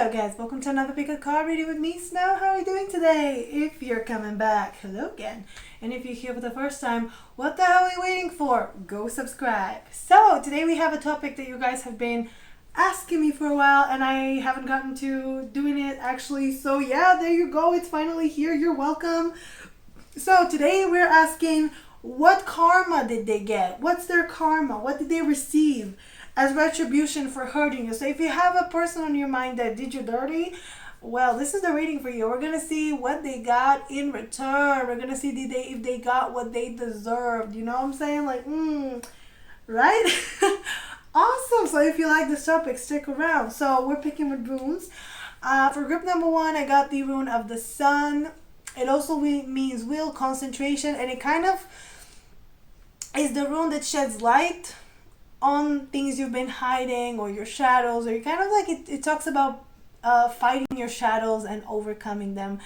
Hello guys, welcome to another pick a card reading with me, Snow. How are you doing today? If you're coming back, hello again. And if you're here for the first time, what the hell are you waiting for? Go subscribe. So today we have a topic that you guys have been asking me for a while and I haven't gotten to doing it actually. So yeah, there you go. It's finally here. You're welcome. So today we're asking, what karma did they get? What's their karma? What did they receive as retribution for hurting you? So if you have a person on your mind that did you dirty, well, this is the reading for you. We're going to see what they got in return. We're going to see if they got what they deserved. You know what I'm saying? Like, right? Awesome. So if you like this topic, stick around. So we're picking with runes. For group number 1, I got the rune of the sun. It also means will, concentration, and it kind of is the rune that sheds light on things you've been hiding or your shadows, or you kind of like it talks about fighting your shadows and overcoming them.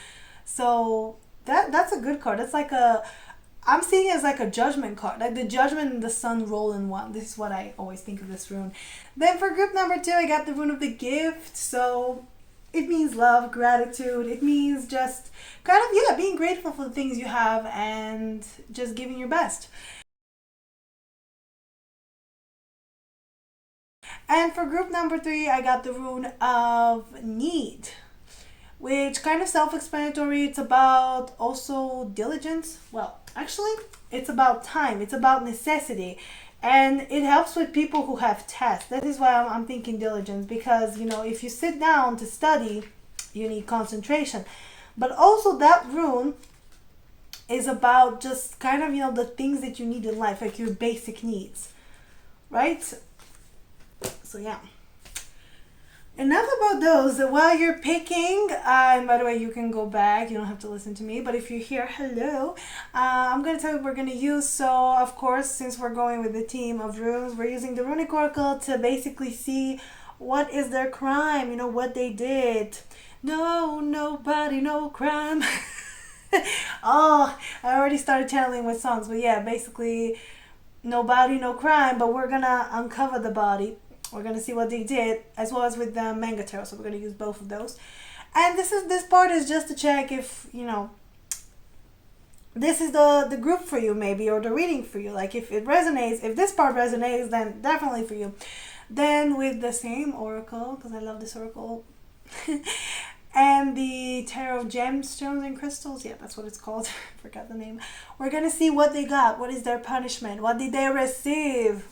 So that's a good card. That's like I'm seeing it as like a judgment card, like the judgment and the sun roll in one. This is what I always think of this rune. Then for group number 2, I got the rune of the gift. So it means love, gratitude. It means just kind of, being grateful for the things you have and just giving your best. And for group number 3, I got the rune of need, which kind of self-explanatory. It's about also diligence. Well, actually, it's about time. It's about necessity. And it helps with people who have tests. That is why I'm thinking diligence, because, if you sit down to study, you need concentration. But also that rune is about just kind of, the things that you need in life, like your basic needs, right? So yeah, enough about those. While you're picking, and by the way, you can go back, you don't have to listen to me, but if you're here, hello. I'm going to tell you what we're going to use. So of course, since we're going with the team of runes, we're using the runic oracle to basically see what is their crime, what they did. No, nobody, no crime. Oh, I already started channeling with songs, but yeah, basically nobody, no crime, but we're gonna uncover the body. We're going to see what they did, as well as with the manga tarot. So we're going to use both of those. And this part is just to check if, this is the group for you maybe, or the reading for you. Like if it resonates, if this part resonates, then definitely for you. Then with the same oracle, because I love this oracle, and the tarot of gemstones and crystals, yeah, that's what it's called. I forgot the name. We're going to see what they got. What is their punishment? What did they receive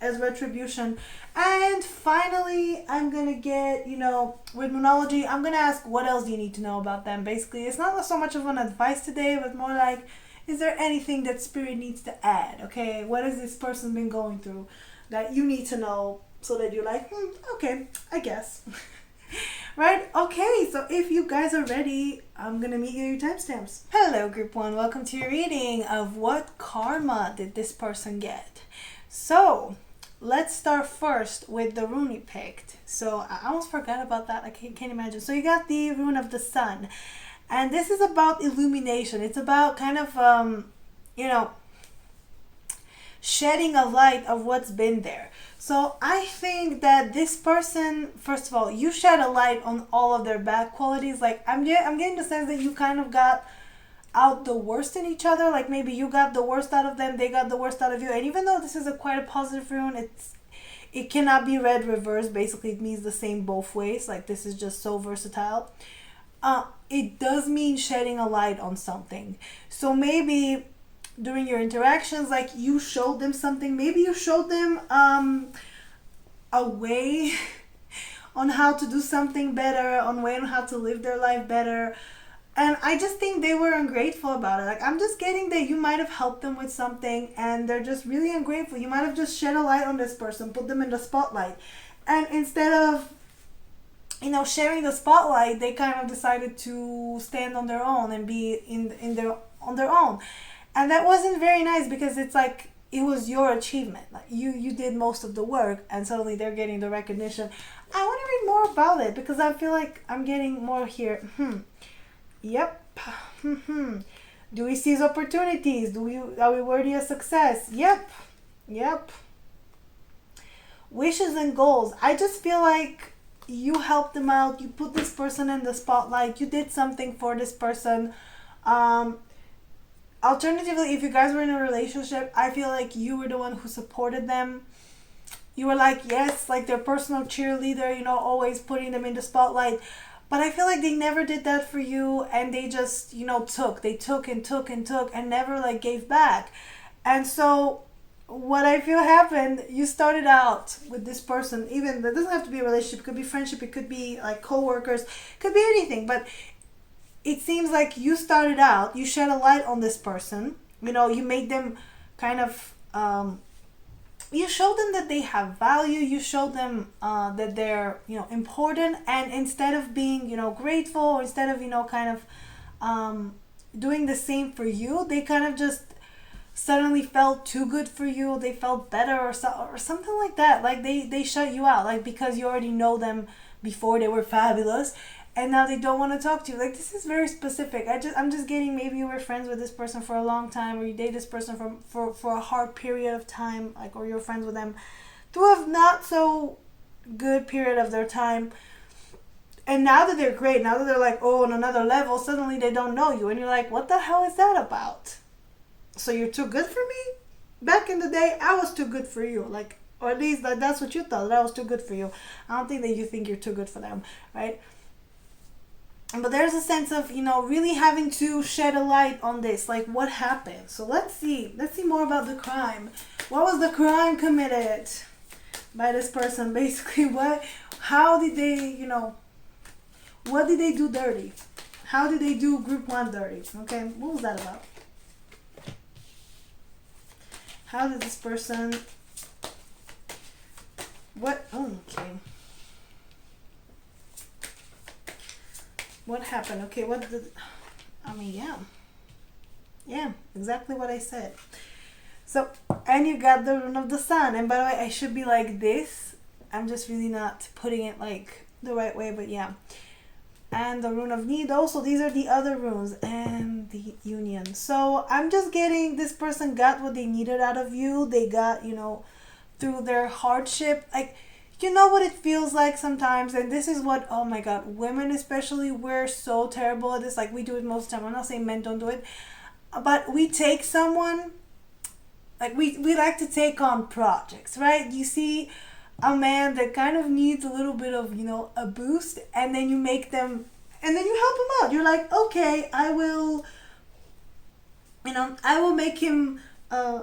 as retribution? And finally, I'm gonna get, with Moonology, I'm gonna ask, what else do you need to know about them? Basically, it's not so much of an advice today, but more like, is there anything that spirit needs to add? Okay, what has this person been going through that you need to know, so that you're like, okay, I guess. Right? Okay, so if you guys are ready, I'm gonna meet you at your timestamps. Hello, group 1. Welcome to your reading of what karma did this person get. So let's start first with the rune you picked. So I almost forgot about that. I can't imagine. So you got the rune of the sun, and this is about illumination. It's about kind of shedding a light of what's been there. So I think that this person, first of all, you shed a light on all of their bad qualities. Like I'm getting the sense that you kind of got out the worst in each other. Like maybe you got the worst out of them, they got the worst out of you. And even though this is quite a positive rune, it cannot be read reverse. Basically, it means the same both ways. Like this is just so versatile. It does mean shedding a light on something. So maybe during your interactions, like you showed them something. Maybe you showed them a way on how to do something better, on how to live their life better. And I just think they were ungrateful about it. Like, I'm just getting that you might have helped them with something and they're just really ungrateful. You might have just shed a light on this person, put them in the spotlight. And instead of, sharing the spotlight, they kind of decided to stand on their own and be on their own. And that wasn't very nice, because it's like, it was your achievement. Like you did most of the work, and suddenly they're getting the recognition. I want to read more about it, because I feel like I'm getting more here. Yep. Do we seize opportunities? Are we worthy of success? Yep. Wishes and goals. I just feel like you helped them out, you put this person in the spotlight, you did something for this person. um Alternatively, if you guys were in a relationship, I feel like you were the one who supported them. You were like, yes, like their personal cheerleader, always putting them in the spotlight. But I feel like they never did that for you, and they just, they took and took and took and never like gave back. And so what I feel happened, you started out with this person, even that doesn't have to be a relationship, it could be friendship, it could be like co-workers, it could be anything, but it seems like you started out, you shed a light on this person, you made them kind of you showed them that they have value, you showed them that they're important, and instead of being grateful, or instead of kind of doing the same for you, they kind of just suddenly felt too good for you, they felt better, or something like that, like they shut you out, like because you already know them before they were fabulous, and now they don't want to talk to you. Like, this is very specific. I'm just getting, maybe you were friends with this person for a long time, or you date this person for a hard period of time, like, or you're friends with them through a not so good period of their time, and now that they're great, now that they're like, oh, on another level, suddenly they don't know you, and you're like, what the hell is that about? So you're too good for me? Back in the day, I was too good for you, like, or at least that's what you thought, that I was too good for you. I don't think that you think you're too good for them, right? But there's a sense of, really having to shed a light on this, like what happened. So let's see more about the crime. What was the crime committed by this person? Basically, how did they, what did they do dirty? How did they do group 1 dirty? Okay, what was that about? How did this person, okay. What happened? Okay, yeah, exactly what I said. So, and you got the rune of the sun. And by the way, I should be like this. I'm just really not putting it like the right way, but yeah. And the rune of need also. These are the other runes, and the union. So I'm just getting, this person got what they needed out of you. They got, through their hardship, like, you know what it feels like sometimes, and this is what, oh my god, women especially, we're so terrible at this. Like, we do it most of the time. I'm not saying men don't do it, but we take someone, like, we like to take on projects, right? You see a man that kind of needs a little bit of, a boost, and then you make them, and then you help him out. You're like, okay, I will make him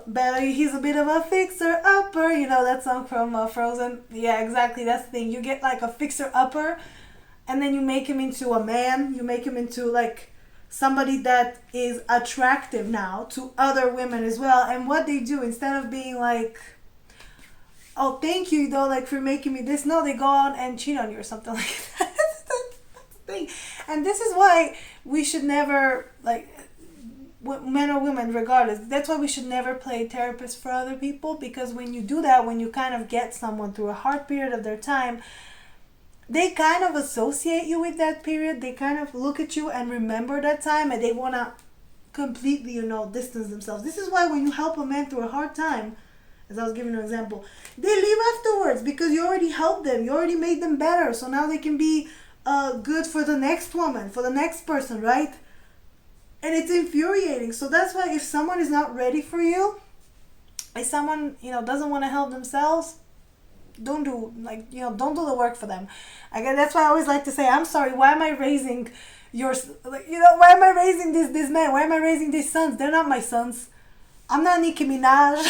better. He's a bit of a fixer-upper, that song from Frozen. Yeah, exactly, that's the thing. You get like a fixer-upper, and then you make him into a man. You make him into like somebody that is attractive now to other women as well. And what they do, instead of being like, oh, thank you, though, like, for making me this, no, they go out and cheat on you or something like that. That's the thing. And this is why we should never, like, men or women, regardless, that's why we should never play therapist for other people, because when you do that, when you kind of get someone through a hard period of their time, they kind of associate you with that period. They kind of look at you and remember that time, and they want to completely, distance themselves. This is why when you help a man through a hard time, as I was giving you an example, they leave afterwards, because you already helped them, you already made them better, so now they can be good for the next woman, for the next person, right? And it's infuriating. So that's why if someone is not ready for you, if someone, doesn't want to help themselves, don't do the work for them. Again, that's why I always like to say, I'm sorry, why am I raising why am I raising this man? Why am I raising these sons? They're not my sons. I'm not Nicki Minaj.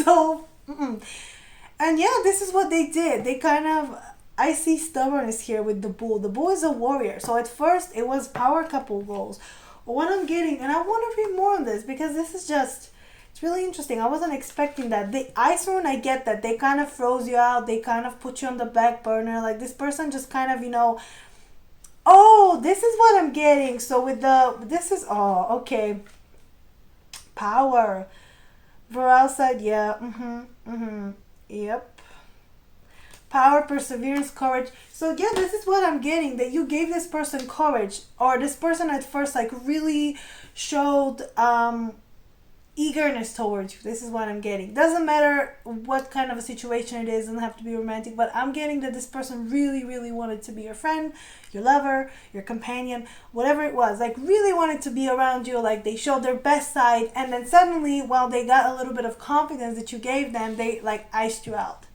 So, and yeah, this is what they did. They kind of, I see stubbornness here with the bull. The bull is a warrior. So at first it was power couple roles. What I'm getting, and I want to read more on this, because this is just, it's really interesting. I wasn't expecting that. The ice rune, I get that. They kind of froze you out. They kind of put you on the back burner. Like, this person just kind of, oh, this is what I'm getting. So with okay. Power. Viral side, yeah. Yep. Power, perseverance, courage. So yeah, this is what I'm getting, that you gave this person courage, or this person at first like really showed eagerness towards you. This is what I'm getting. Doesn't matter what kind of a situation it is, doesn't have to be romantic, but I'm getting that this person really, really wanted to be your friend, your lover, your companion, whatever it was. Like really wanted to be around you. Like they showed their best side, and then suddenly, while they got a little bit of confidence that you gave them, they like iced you out.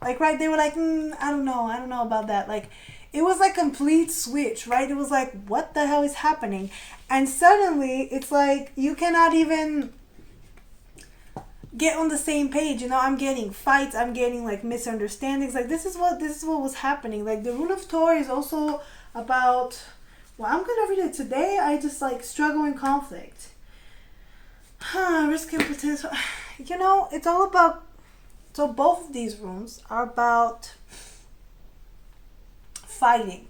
Like, right, they were like, I don't know about that. Like, it was like complete switch, right? It was like, what the hell is happening? And suddenly, it's like, you cannot even get on the same page. You know, I'm getting fights, I'm getting like misunderstandings. Like, this is what was happening. Like, the rule of Tor is also about, well, I'm gonna read it today. I just like struggle in conflict. Risk and potential. You know, it's all about. So both of these runes are about fighting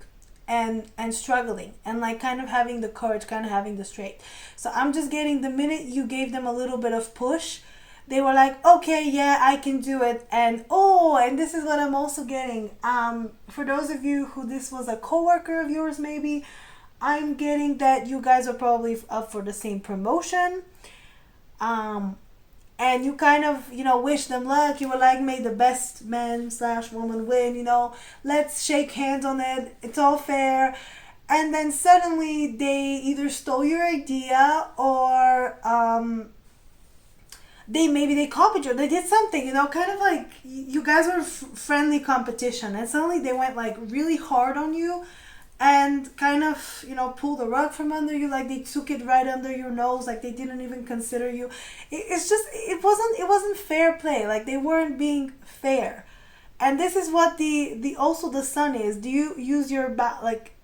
and struggling and like kind of having the courage, kind of having the strength. So I'm just getting the minute you gave them a little bit of push, they were like, okay, yeah, I can do it. And and this is what I'm also getting. For those of you who this was a coworker of yours, maybe, I'm getting that you guys are probably up for the same promotion. And you kind of, wish them luck. You were like, may the best man/woman win, let's shake hands on it. It's all fair. And then suddenly they either stole your idea or they copied you. They did something, kind of like you guys were friendly competition. And suddenly they went like really hard on you and kind of, pull the rug from under you. Like they took it right under your nose. Like they didn't even consider you. It wasn't fair play. Like they weren't being fair. And this is what also the sun is. Do you use your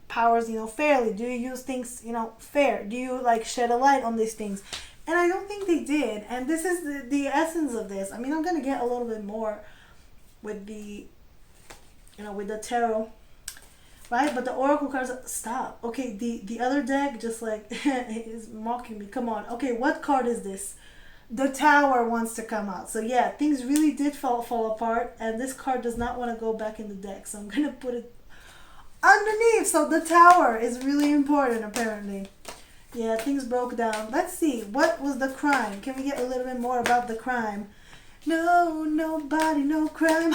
powers, fairly? Do you use things, fair? Do you like shed a light on these things? And I don't think they did. And this is the essence of this. I mean, I'm going to get a little bit more with the, with the tarot. Right, but the oracle cards, stop. Okay, the other deck just like is mocking me. Come on. Okay, what card is this? The Tower wants to come out. So yeah, things really did fall apart, and this card does not want to go back in the deck. So I'm gonna put it underneath. So the Tower is really important, apparently. Yeah, things broke down. Let's see. What was the crime? Can we get a little bit more about the crime? No, nobody, no crime.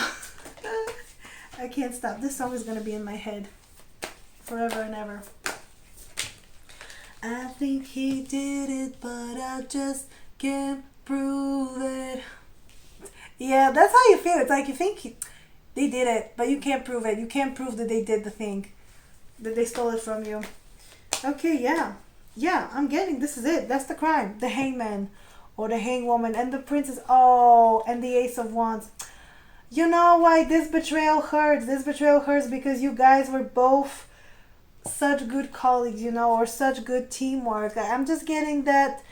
I can't stop. This song is gonna be in my head forever and ever. I think he did it, but I just can't prove it. Yeah, that's how you feel. It's like you think they did it, but you can't prove it. You can't prove that they did the thing, that they stole it from you. Okay, yeah. Yeah, I'm getting, this is it. That's the crime. The hangman or the hangwoman and the princess. Oh, and the ace of wands. You know why this betrayal hurts? This betrayal hurts because you guys were both such good colleagues, or such good teamwork. I'm just getting that.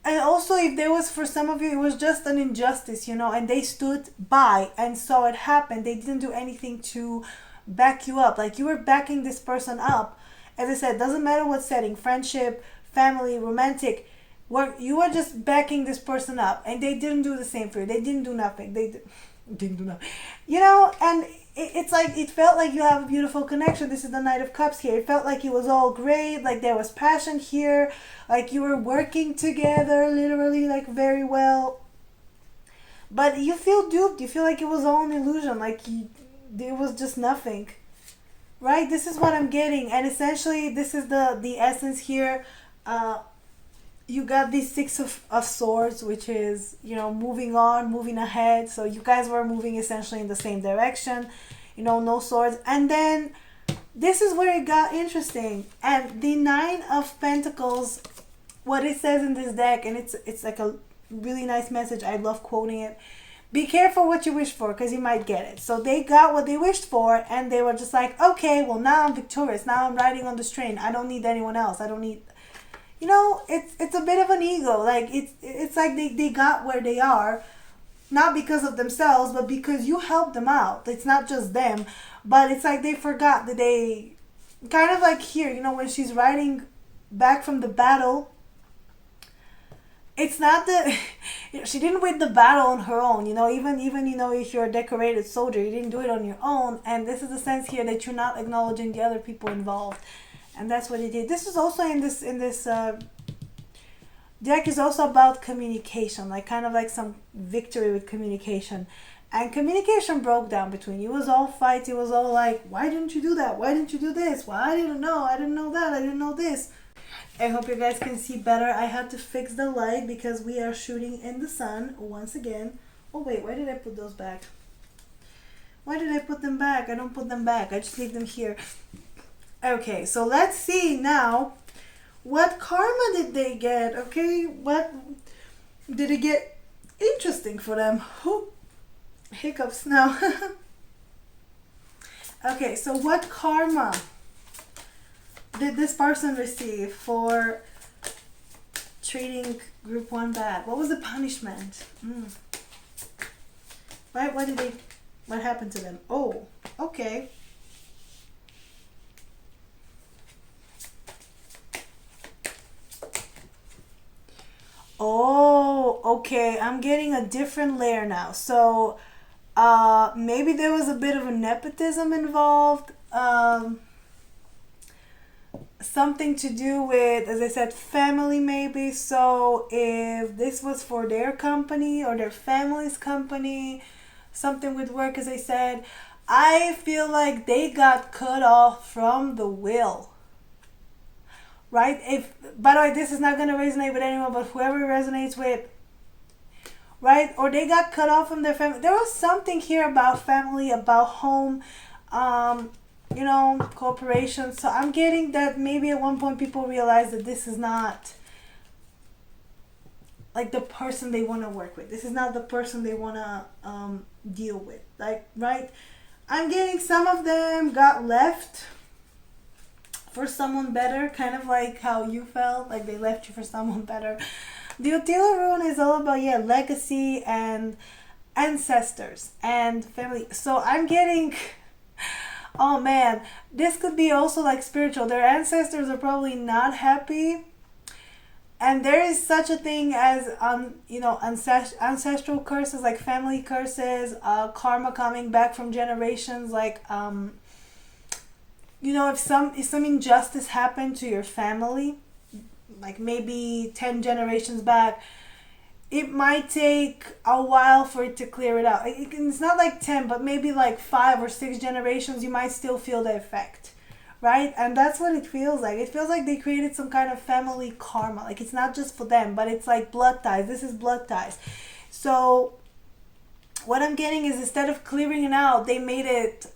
And also, if there was, for some of you, it was just an injustice, and they stood by and saw it happen. They didn't do anything to back you up. Like, you were backing this person up. As I said, doesn't matter what setting, friendship, family, romantic, you were just backing this person up. And they didn't do the same for you. They didn't do nothing. They didn't do nothing. And it's like, it felt like you have a beautiful connection. This is the Knight of Cups here. It felt like it was all great. Like there was passion here. Like you were working together, literally, like very well. But you feel duped. You feel like it was all an illusion. Like there was just nothing. Right? This is what I'm getting. And essentially, this is the essence here. You got these Six of Swords, which is, moving on, moving ahead. So you guys were moving essentially in the same direction, no swords. And then this is where it got interesting. And the Nine of Pentacles, what it says in this deck, and it's like a really nice message. I love quoting it. Be careful what you wish for, because you might get it. So they got what they wished for, and they were just like, okay, well, now I'm victorious. Now I'm riding on this train. I don't need anyone else. I don't need... it's a bit of an ego. Like it's like they got where they are, not because of themselves, but because you helped them out. It's not just them, but it's like they forgot that they kind of like here, when she's riding back from the battle. It's not that she didn't win the battle on her own, even if you're a decorated soldier, you didn't do it on your own. And this is the sense here that you're not acknowledging the other people involved. And that's what he did. This is also in this deck is also about communication, like kind of like some victory with communication. And communication broke down between you. It was all fights. It was all like, why didn't you do that? Why didn't you do this? Well, I didn't know. I didn't know that. I didn't know this. I hope you guys can see better. I had to fix the light because we are shooting in the sun once again. Oh wait, why did I put those back? Why did I put them back? I don't put them back. I just leave them here. Okay, so let's see now. What karma did they get? Okay, what did it get interesting for them? Hiccups now. Okay, so what karma did this person receive for treating group 1 bad? What was the punishment? Right? What happened to them? Oh, okay. Oh, okay. I'm getting a different layer now. So, maybe there was a bit of a nepotism involved. Something to do with, as I said, family maybe. So if this was for their company or their family's company, something with work, as I said, I feel like they got cut off from the will. Right? If, by the way, this is not going to resonate with anyone, but whoever resonates with, right? Or they got cut off from their family. There was something here about family, about home, you know, cooperation. So I'm getting that maybe at one point people realize that this is not like the person they want to work with. This is not the person they want to deal with. Like, right? I'm getting some of them got left for someone better, kind of like how you felt, like they left you for someone better. The Utila rune is all about, yeah, legacy and ancestors and family. So I'm getting, oh man, this could be also like spiritual. Their ancestors are probably not happy. And there is such a thing as, you know, ancestral curses, like family curses, karma coming back from generations, like, you know, if some injustice happened to your family, like maybe 10 generations back, it might take a while for it to clear it out. It's not like 10, but maybe like 5 or 6 generations, you might still feel the effect, right? And that's what it feels like. It feels like they created some kind of family karma. Like it's not just for them, but it's like blood ties. This is blood ties. So what I'm getting is instead of clearing it out, they made it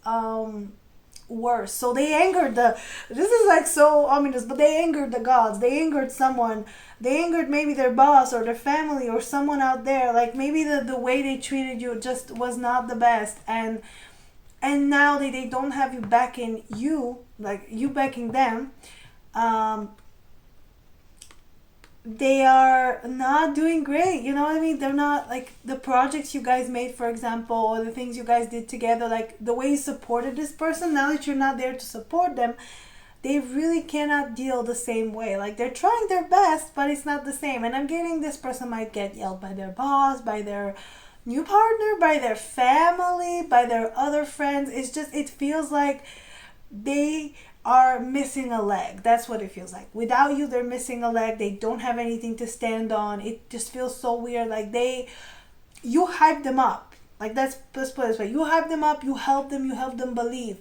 worse. So they angered this is like so ominous, but they angered the gods. They angered someone. They angered maybe their boss or their family or someone out there. Like maybe the way they treated you just was not the best, and now they don't have you backing you, like you backing them. They are not doing great, you know what I mean? They're not, like, the projects you guys made, for example, or the things you guys did together, like the way you supported this person, now that you're not there to support them, they really cannot deal the same way. Like they're trying their best, but it's not the same. And I'm getting this person might get yelled by their boss, by their new partner, by their family, by their other friends. It's just, it feels like they are missing a leg. That's what it feels like. Without you, they're missing a leg. They don't have anything to stand on. It just feels so weird. Like you hype them up. Like let's put it this way. You hype them up, you help them believe.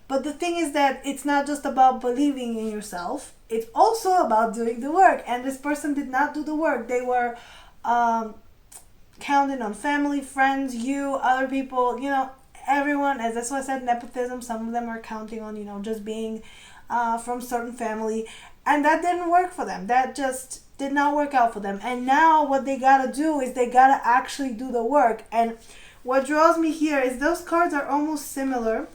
But the thing is that it's not just about believing in yourself. It's also about doing the work. And this person did not do the work. They were counting on family, friends, you, other people, you know, everyone. As that's what I said, nepotism. Some of them are counting on, you know, just being from certain family, and that didn't work for them. That just did not work out for them. And now what they gotta do is they gotta actually do the work. And what draws me here is those cards are almost similar.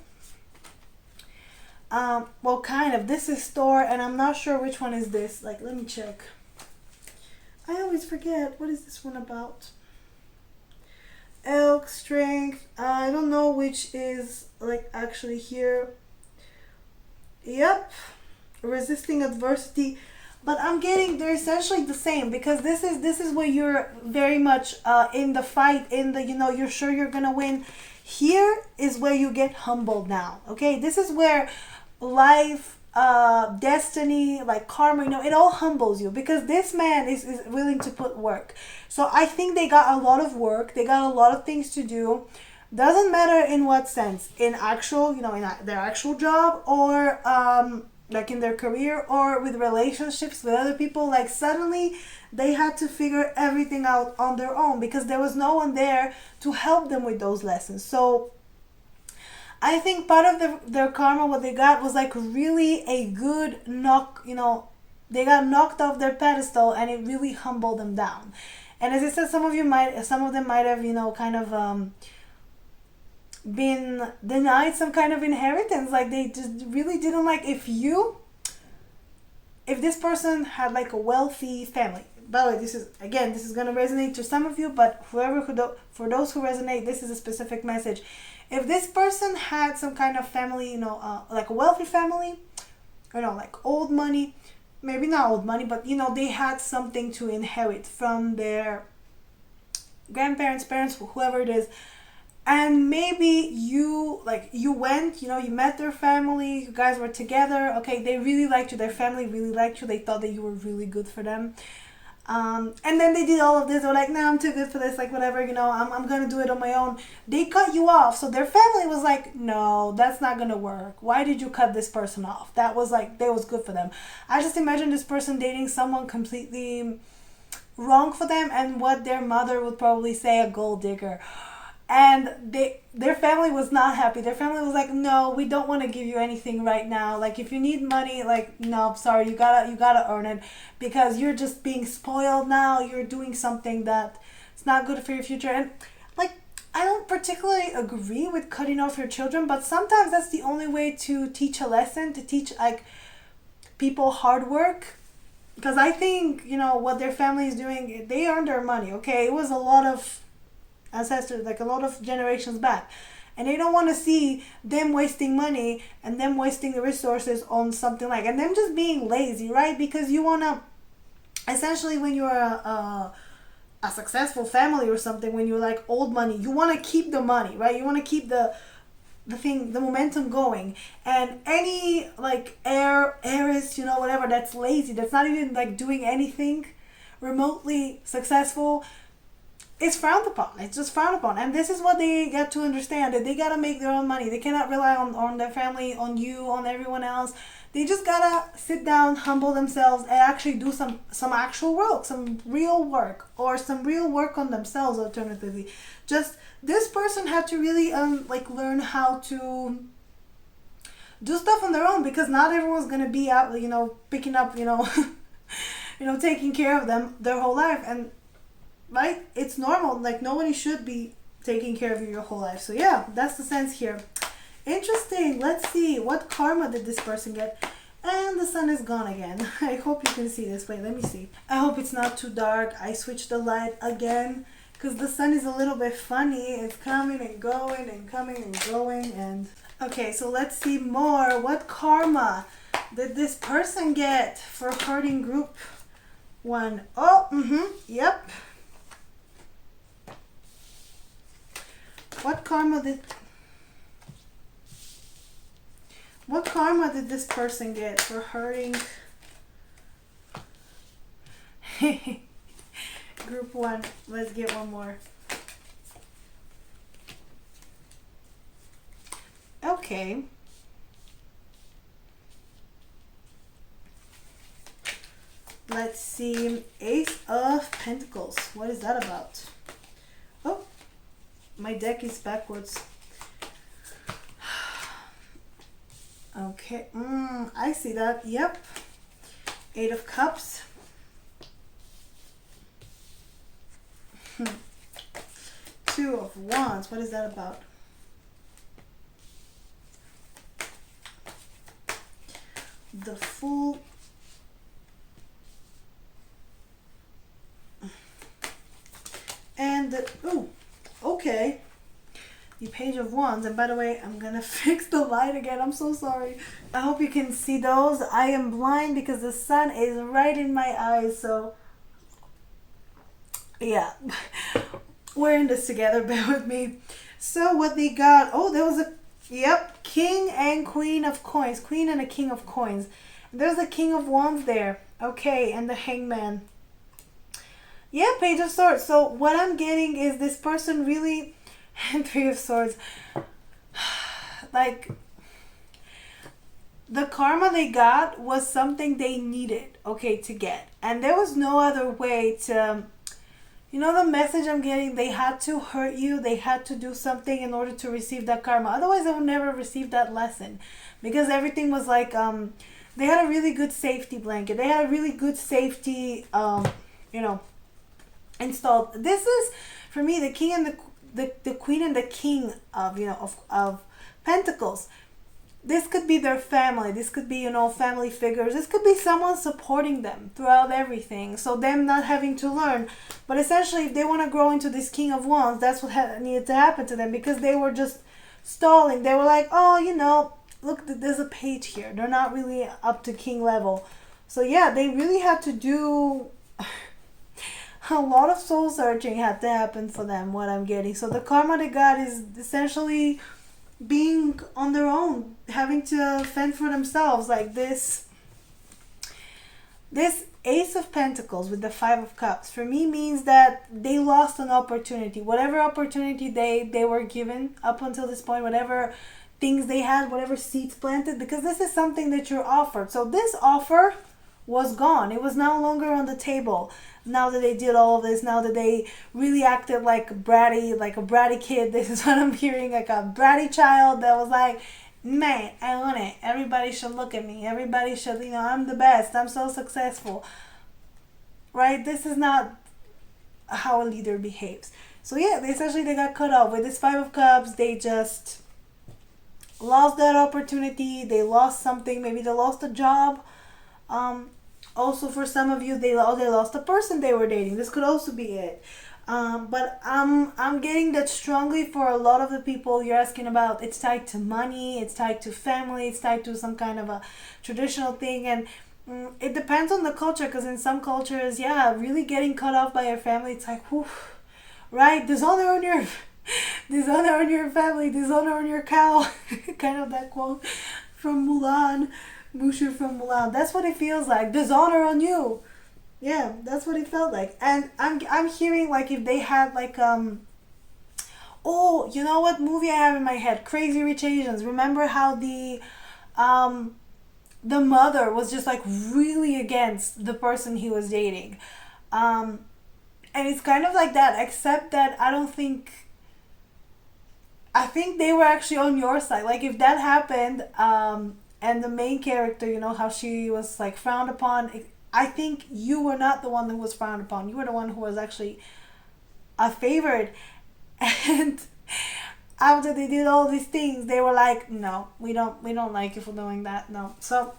Well, kind of. This is Thor, and I'm not sure which one is this. Like, let me check. I always forget. What is this one about? Elk, strength. I don't know which is like actually here. Yep, resisting adversity. But I'm getting they're essentially the same, because this is where you're very much in the fight, in the, you know, you're sure you're gonna win. Here is where you get humbled now. Okay, this is where life destiny, like karma, it all humbles you because this man is willing to put work. So I think they got a lot of work, they got a lot of things to do. Doesn't matter in what sense, in actual, in their actual job, or like in their career, or with relationships with other people. Like suddenly they had to figure everything out on their own because there was no one there to help them with those lessons. So I think part of their karma, what they got was like really a good knock, they got knocked off their pedestal and it really humbled them down. And as I said, some of them might have, kind of been denied some kind of inheritance. Like they just really didn't like, if this person had like a wealthy family. By the way, this is going to resonate to some of you, but for those who resonate, this is a specific message. If this person had some kind of family, like a wealthy family, like old money, maybe not old money, but they had something to inherit from their grandparents, parents, whoever it is. And maybe you went, you met their family, you guys were together, okay, they really liked you, their family really liked you, they thought that you were really good for them. And then they did all of this. They were like, no, I'm too good for this. Like, whatever, I'm going to do it on my own. They cut you off. So their family was like, no, that's not going to work. Why did you cut this person off? That was good for them. I just imagine this person dating someone completely wrong for them, and what their mother would probably say, a gold digger. And their family was not happy. Their family was like, no, we don't want to give you anything right now. Like, if you need money, like, no, sorry, you gotta earn it, because you're just being spoiled now. You're doing something that it's not good for your future. And like, I don't particularly agree with cutting off your children, but sometimes that's the only way to teach a lesson, to teach like people hard work. Because I think, what their family is doing, they earned their money, okay? It was a lot of ancestors, like a lot of generations back, and they don't want to see them wasting money and them wasting the resources on something like, and them just being lazy, right? Because you want to, essentially, when you're a successful family or something, when you're like old money, you want to keep the money, right? You want to keep the momentum going. And any like heiress, whatever, that's lazy, that's not even like doing anything remotely successful, it's frowned upon. It's just frowned upon. And this is what they get to understand, that they gotta make their own money. They cannot rely on their family, on you, on everyone else. They just gotta sit down, humble themselves, and actually do some actual work, some real work, or some real work on themselves. Alternatively, just this person had to really learn how to do stuff on their own, because not everyone's gonna be out, picking up, taking care of them their whole life. And right? It's normal. Like, nobody should be taking care of you your whole life. So yeah, that's the sense here. Interesting. Let's see. What karma did this person get? And the sun is gone again. I hope you can see this. Wait, let me see. I hope it's not too dark. I switched the light again because the sun is a little bit funny. It's coming and going and coming and going. And okay, so let's see more. What karma did this person get for hurting group one? Oh, yep. What karma did this person get for hurting group one? Let's get one more. Okay. Let's see. Ace of Pentacles. What is that about? Oh, my deck is backwards. Okay, I see that. Yep. Eight of Cups. Two of Wands. What is that about? The Fool. And the, ooh, okay. The Page of Wands. And by the way, I'm gonna fix the light again. I'm so sorry. I hope you can see those. I am blind because the sun is right in my eyes. So yeah, we're in this together. Bear with me. So what they got? Oh, there was a Yep, king and queen of coins. Queen and a king of coins. There's a king of wands there. Okay, and the hangman. Yeah, page of swords. So what I'm getting is this person really, and three of swords. Like, the karma they got was something they needed, okay, to get. And there was no other way to, the message I'm getting, they had to hurt you, they had to do something in order to receive that karma. Otherwise, they would never receive that lesson. Because everything was like, they had a really good safety blanket. They had a really good safety, installed. This is, for me, the king and the queen and the king of, of pentacles. This could be their family. This could be, family figures. This could be someone supporting them throughout everything. So them not having to learn. But essentially, if they want to grow into this king of wands, that's what needed to happen to them, because they were just stalling. They were like, oh, look, there's a page here. They're not really up to king level. So yeah, they really had to do a lot of soul searching had to happen for them, what I'm getting. So the karma they got is essentially being on their own, having to fend for themselves. Like this ace of pentacles with the 5 of cups for me means that they lost an opportunity. Whatever opportunity they were given up until this point, whatever things they had, whatever seeds planted, because this is something that you're offered. So this offer was gone. It was no longer on the table. Now that they did all of this, now that they really acted like a bratty kid, this is what I'm hearing, like a bratty child that was like, man, I want it. Everybody should look at me. Everybody should, I'm the best. I'm so successful. Right? This is not how a leader behaves. So yeah, they got cut off. With this 5 of cups, they just lost that opportunity. They lost something. Maybe they lost a job. Also, for some of you, they lost the person they were dating. This could also be it. But I'm getting that strongly for a lot of the people you're asking about. It's tied to money. It's tied to family. It's tied to some kind of a traditional thing. And it depends on the culture, because in some cultures, yeah, really getting cut off by your family, it's like, whew, right? Dishonor on your family, dishonor on your cow. Kind of that quote from Mulan. Mushu from Mulan. That's what it feels like. Dishonor on you. Yeah, that's what it felt like. And I'm hearing like if they had like oh, you know what movie I have in my head? Crazy Rich Asians. Remember how the mother was just like really against the person he was dating. And it's kind of like that, except that I think they were actually on your side. Like if that happened, and the main character, how she was like frowned upon, I think you were not the one who was frowned upon. You were the one who was actually favored. And after they did all these things, they were like, no, we don't like you for doing that. No. So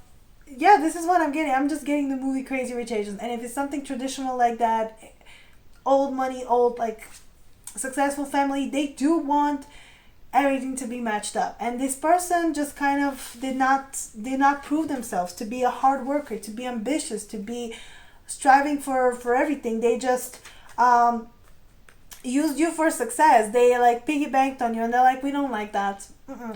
yeah, this is what I'm getting. I'm just getting the movie Crazy Rich Asians. And if it's something traditional like that, old money, old like successful family, they do want everything to be matched up. And this person just kind of did not prove themselves to be a hard worker, to be ambitious, to be striving for everything. They just used you for success. They like piggy banked on you, and they're like, we don't like that.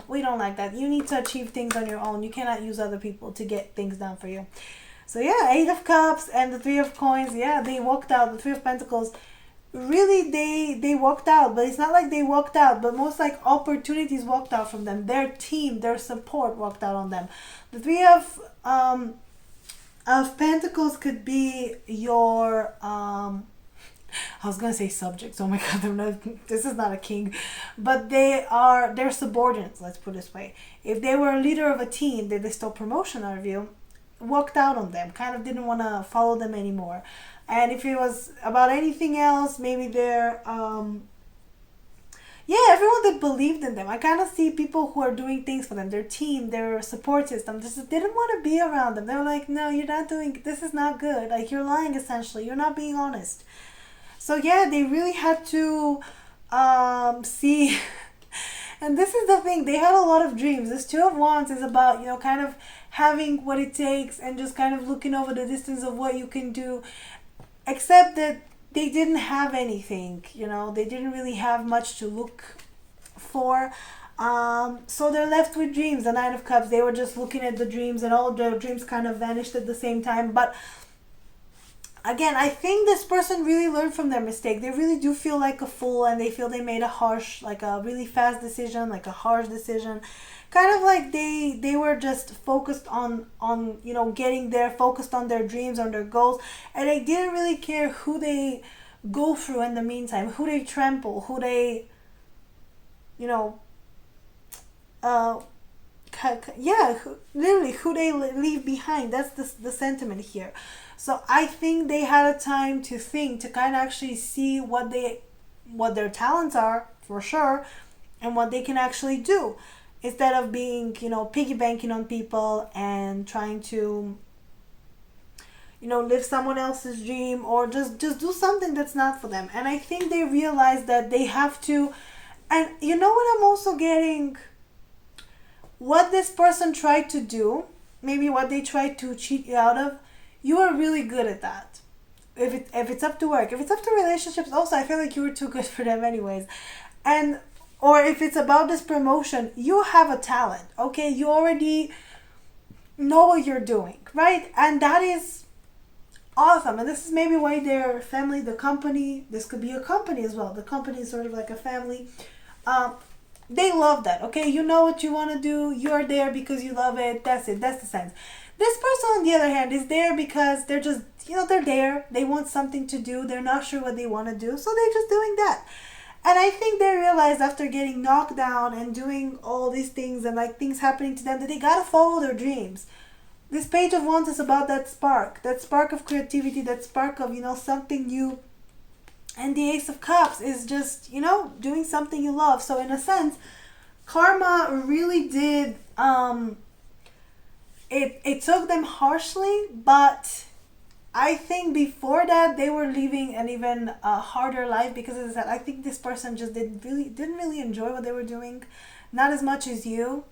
We don't like that. You need to achieve things on your own. You cannot use other people to get things done for you. So yeah, 8 of cups and the 3 of coins. Yeah, they walked out. The 3 of pentacles, really they walked out, but it's not like they walked out, but most like opportunities walked out from them. Their team, their support walked out on them. The 3 of pentacles could be your I was gonna say subjects. Oh my god, this is not a king, but they're subordinates. Let's put it this way: if they were a leader of a team, they stole promotion out of you, walked out on them, kind of didn't want to follow them anymore. And if it was about anything else, maybe they're everyone that believed in them. I kind of see people who are doing things for them, their team, their support system, just didn't want to be around them. They were like, no, you're not doing, this is not good. Like, you're lying, essentially. You're not being honest. So yeah, they really had to see. And this is the thing, they had a lot of dreams. This 2 of Wands is about, kind of having what it takes and just kind of looking over the distance of what you can do. Except that they didn't have anything, they didn't really have much to look for. So they're left with dreams. The Nine of Cups, they were just looking at the dreams, and all their dreams kind of vanished at the same time. But again, I think this person really learned from their mistake. They really do feel like a fool, and they feel they made a harsh, like a really fast decision, like a harsh decision. Kind of like they were just focused on getting there, focused on their dreams, on their goals, and they didn't really care who they go through in the meantime, who they trample, who they you know uh yeah, literally who they leave behind. That's the sentiment here. So I think they had a time to think, to kind of actually see what their talents are for sure, and what they can actually do, instead of being piggy banking on people and trying to live someone else's dream, or just do something that's not for them. And I think they realize that they have to. And you know what I'm also getting? What this person tried to do, maybe what they tried to cheat you out of, you are really good at that. If it's up to work, if it's up to relationships, also I feel like you were too good for them anyways. And or if it's about this promotion, you have a talent, okay? You already know what you're doing, right? And that is awesome. And this is maybe why their family, the company, this could be a company as well. The company is sort of like a family. They love that, okay? You know what you want to do. You're there because you love it. That's it. That's the sense. This person, on the other hand, is there because they're just, they're there. They want something to do. They're not sure what they want to do. So they're just doing that. And I think they realized after getting knocked down and doing all these things and like things happening to them, that they got to follow their dreams. This Page of Wands is about that spark of creativity, that spark of, something new. And the Ace of Cups is just, doing something you love. So in a sense, karma really did, it took them harshly, but I think before that they were living an even harder life, because as I said, I think this person just didn't really enjoy what they were doing, not as much as you.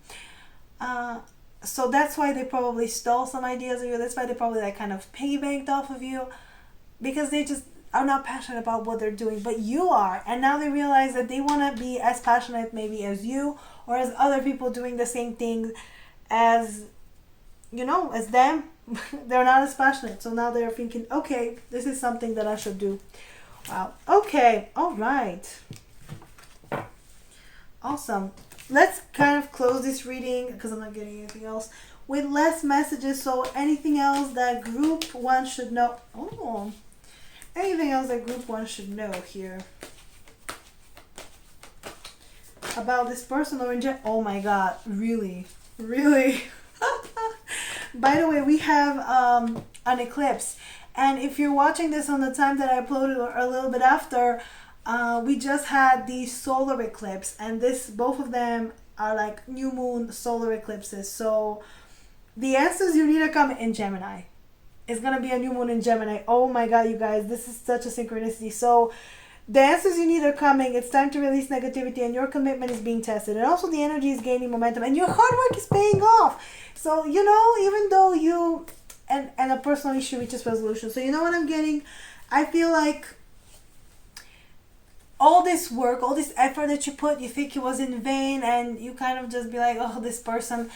So that's why they probably stole some ideas of you. That's why they probably like kind of piggy banked off of you, because they just are not passionate about what they're doing, but you are. And now they realize that they want to be as passionate maybe as you, or as other people doing the same thing as as them. They're not as passionate, so now they're thinking, okay, this is something that I should do. Wow. Okay. All right. Awesome. Let's kind of close this reading, because I'm not getting anything else, with less messages. So anything else that group one should know? Anything else that group one should know here about this person, or in general? Oh my god, really? By the way, we have an eclipse, and if you're watching this on the time that I uploaded or a little bit after, we just had the solar eclipse, and both of them are like new moon solar eclipses. So the answers you need are coming in Gemini. It's gonna be a new moon in Gemini. Oh my god, you guys, this is such a synchronicity. So the answers you need are coming. It's time to release negativity, and your commitment is being tested, and also the energy is gaining momentum, and your hard work is paying off. So even though you and a personal issue reaches resolution. So you know what I'm getting? I feel like all this work, all this effort that you put, you think it was in vain, and you kind of just be like, oh, this person.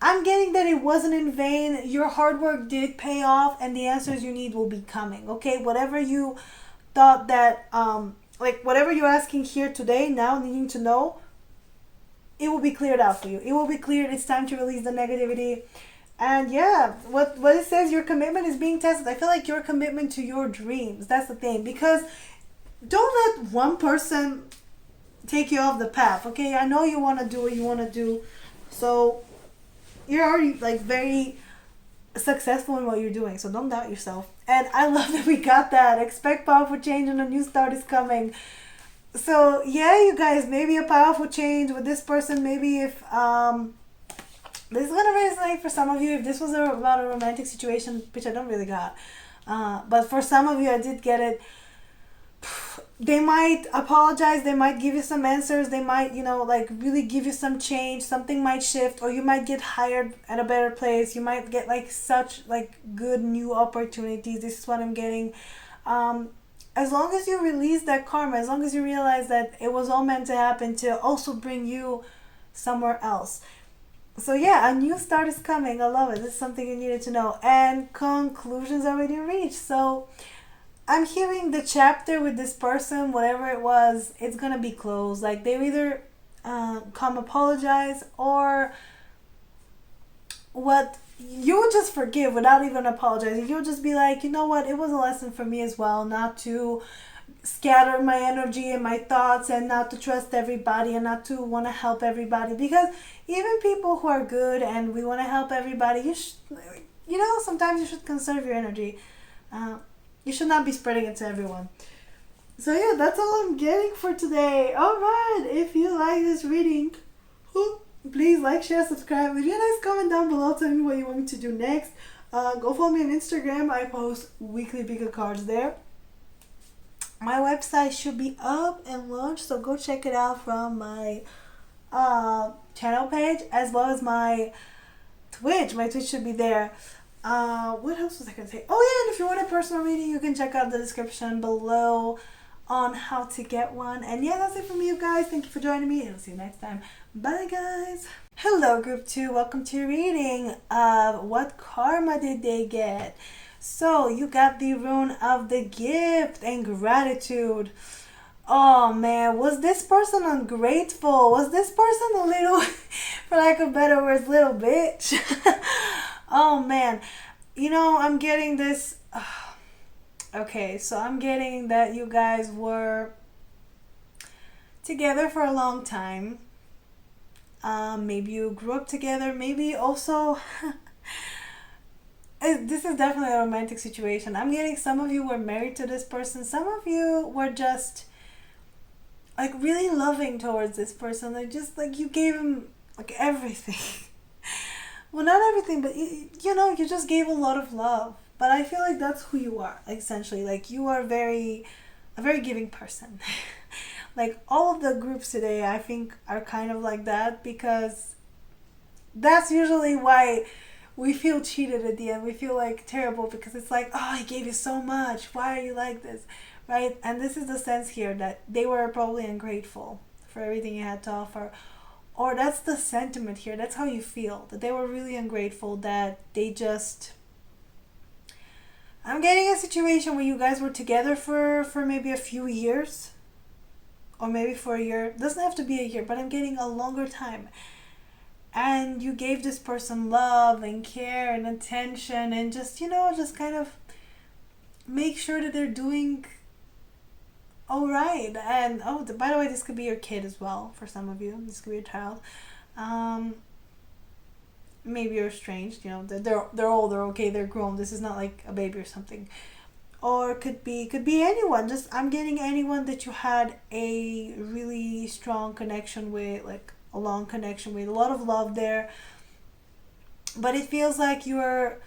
I'm getting that it wasn't in vain. Your hard work did pay off, and the answers you need will be coming. Okay, whatever you thought that, whatever you're asking here today, now needing to know, it will be cleared out for you. It will be cleared. It's time to release the negativity. And yeah, what it says, your commitment is being tested. I feel like your commitment to your dreams, that's the thing. Because don't let one person take you off the path, okay? I know you want to do what you want to do. So you're already like very successful in what you're doing, so don't doubt yourself. And I love that we got that. Expect powerful change, and a new start is coming. So yeah, you guys, maybe a powerful change with this person. Maybe if this is gonna resonate for some of you, if this was about a romantic situation, which I don't really got, but for some of you I did get it. They might apologize, they might give you some answers, they might, really give you some change, something might shift, or you might get hired at a better place, you might get such good new opportunities. This is what I'm getting. As long as you release that karma, as long as you realize that it was all meant to happen to also bring you somewhere else. So yeah, a new start is coming. I love it. This is something you needed to know. And conclusions already reached. So I'm hearing the chapter with this person, whatever it was, it's gonna be closed. Like they either come apologize, or what, you'll just forgive without even apologizing. You'll just be like, you know what, it was a lesson for me as well, not to scatter my energy and my thoughts, and not to trust everybody, and not to want to help everybody. Because even people who are good and we want to help everybody, sometimes you should conserve your energy. You should not be spreading it to everyone. So yeah, that's all I'm getting for today. Alright, if you like this reading, please like, share, subscribe. Leave me a nice comment down below. Tell me what you want me to do next. Go follow me on Instagram. I post weekly pick a cards there. My website should be up and launched, so go check it out from my channel page, as well as my Twitch. My Twitch should be there. What else was I gonna say? Oh yeah, and if you want a personal reading, you can check out the description below on how to get one. And yeah, that's it from you guys. Thank you for joining me, and I'll see you next time. Bye guys. Hello group 2, welcome to your reading of what karma did they get. So you got the rune of the gift and gratitude. Oh man, was this person ungrateful? Was this person a little, for lack of better words, little bitch? Oh man, I'm getting this. Okay, so I'm getting that you guys were together for a long time. Maybe you grew up together. Maybe also, this is definitely a romantic situation. I'm getting some of you were married to this person. Some of you were just like really loving towards this person. Like just like you gave him like everything. Well, not everything, but you just gave a lot of love. But I feel like that's who you are, essentially. Like you are a very giving person. Like all of the groups today, I think, are kind of like that, because that's usually why we feel cheated at the end. We feel like terrible, because it's like, oh, I gave you so much. Why are you like this? Right? And this is the sense here, that they were probably ungrateful for everything you had to offer. Or that's the sentiment here. That's how you feel. That they were really ungrateful. That they just... I'm getting a situation where you guys were together for maybe a few years. Or maybe for a year. It doesn't have to be a year, but I'm getting a longer time. And you gave this person love and care and attention. And just, just kind of make sure that they're doing alright. And, by the way, this could be your kid as well for some of you. This could be your child. Maybe you're estranged, they're old, they're okay, they're grown. This is not like a baby or something. Or could be anyone. Just, I'm getting anyone that you had a really strong connection with, like a long connection with, a lot of love there. But it feels like you were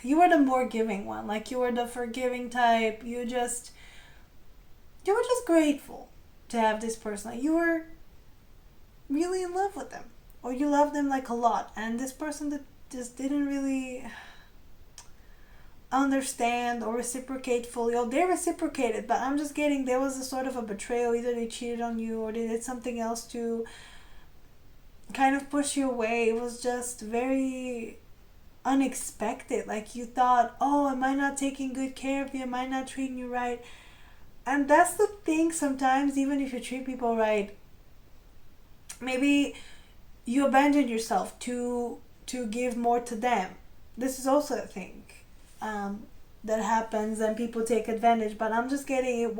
the more giving one. Like you were the forgiving type. You were just grateful to have this person. Like you were really in love with them. Or you love them like a lot, and this person that just didn't really understand or reciprocate fully. Or they reciprocated, but I'm just getting there was a sort of a betrayal. Either they cheated on you, or they did something else to kind of push you away. It was just very unexpected. Like you thought, oh, am I not taking good care of you? Am I not treating you right? And that's the thing. Sometimes, even if you treat people right, maybe you abandon yourself to give more to them. This is also a thing that happens, and people take advantage. But I'm just getting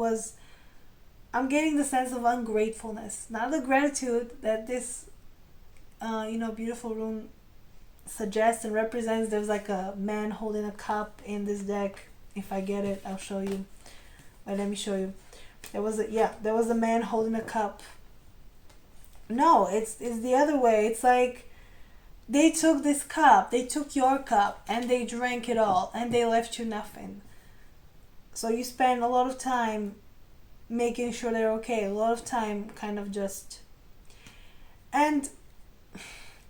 I'm getting the sense of ungratefulness, not the gratitude that this beautiful rune suggests and represents. There's like a man holding a cup in this deck. If I get it, I'll show you. Wait, let me show you. There was a man holding a cup. No, it's the other way. It's like they took this cup, they took your cup, and they drank it all, and they left you nothing. So you spend a lot of time making sure they're okay, a lot of time kind of just... And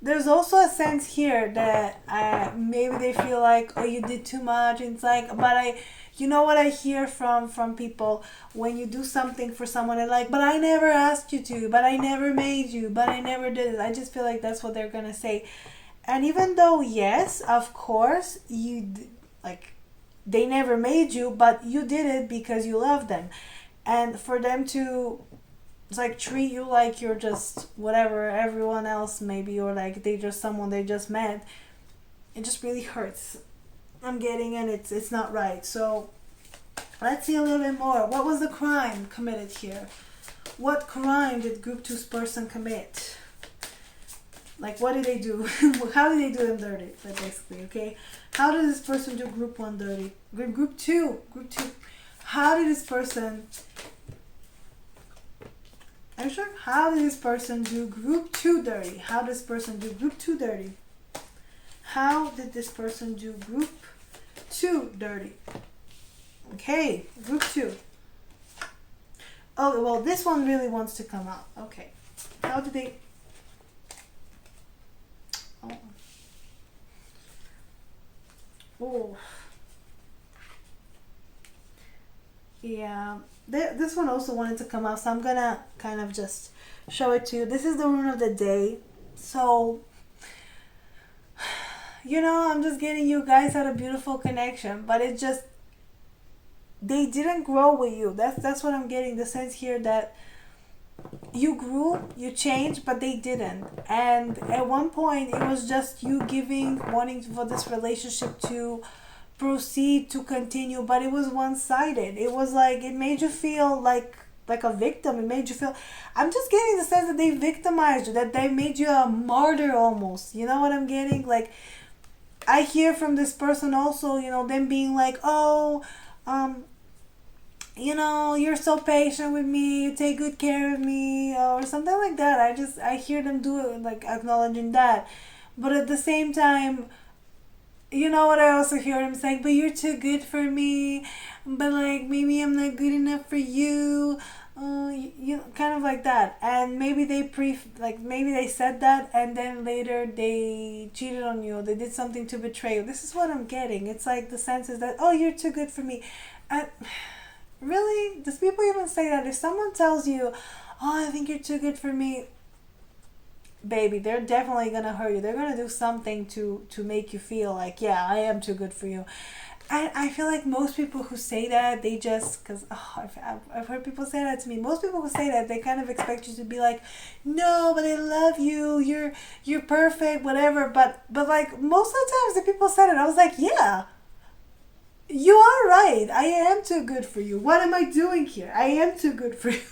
there's also a sense here that maybe they feel like, oh, you did too much. It's like, but you know what I hear from people when you do something for someone, and like, but I never asked you to, but I never made you, but I never did it. I just feel like that's what they're gonna say. And even though, yes, of course, like, they never made you, but you did it because you love them. And for them to, it's like, treat you like you're just whatever everyone else maybe, or like they just someone they just met, it just really hurts. I'm getting, and it's not right. So let's see a little bit more. What was the crime committed here? What crime did group two's person commit? Like, what did they do? How did they do them dirty? Like, basically, okay? How did this person do group one dirty? Group two. How did this person... Are you sure? How did this person do group two dirty? How did this person do group two dirty? How did this person do group two dirty? Okay, group two. Oh, well, this one really wants to come out. Okay. How did they... Oh. Yeah. This one also wanted to come out, so I'm gonna kind of just show it to you. This is the rune of the day. So, you know, I'm just getting, you guys had a beautiful connection, but it just, they didn't grow with you. That's what I'm getting, the sense here that you grew, you changed, but they didn't. And at one point, it was just you wanting for this relationship to proceed, to continue, but it was one-sided. It was like, it made you feel like a victim. It made you feel, I'm just getting the sense that they victimized you, that they made you a martyr almost. You know what I'm getting? Like, I hear from this person also, you know, them being like, oh, you know, you're so patient with me, you take good care of me, or something like that. I hear them do it, like, acknowledging that. But at the same time, you know what I also hear them saying, but you're too good for me, but like, maybe I'm not good enough for you, you know, kind of like that. And maybe maybe they said that, and then later they cheated on you, they did something to betray you. This is what I'm getting. It's like the sense is that, oh, you're too good for me. And really, does people even say that? If someone tells you, oh, I think you're too good for me, baby, they're definitely gonna hurt you. They're gonna do something to make you feel like, yeah, I am too good for you. And I feel like most people who say that, they just, because I've heard people say that to me. Most people who say that, they kind of expect you to be like, no, but I love you, you're perfect, whatever. But like, most of the times the people said it, I was like, yeah, you are right. I am too good for you. What am I doing here? I am too good for you.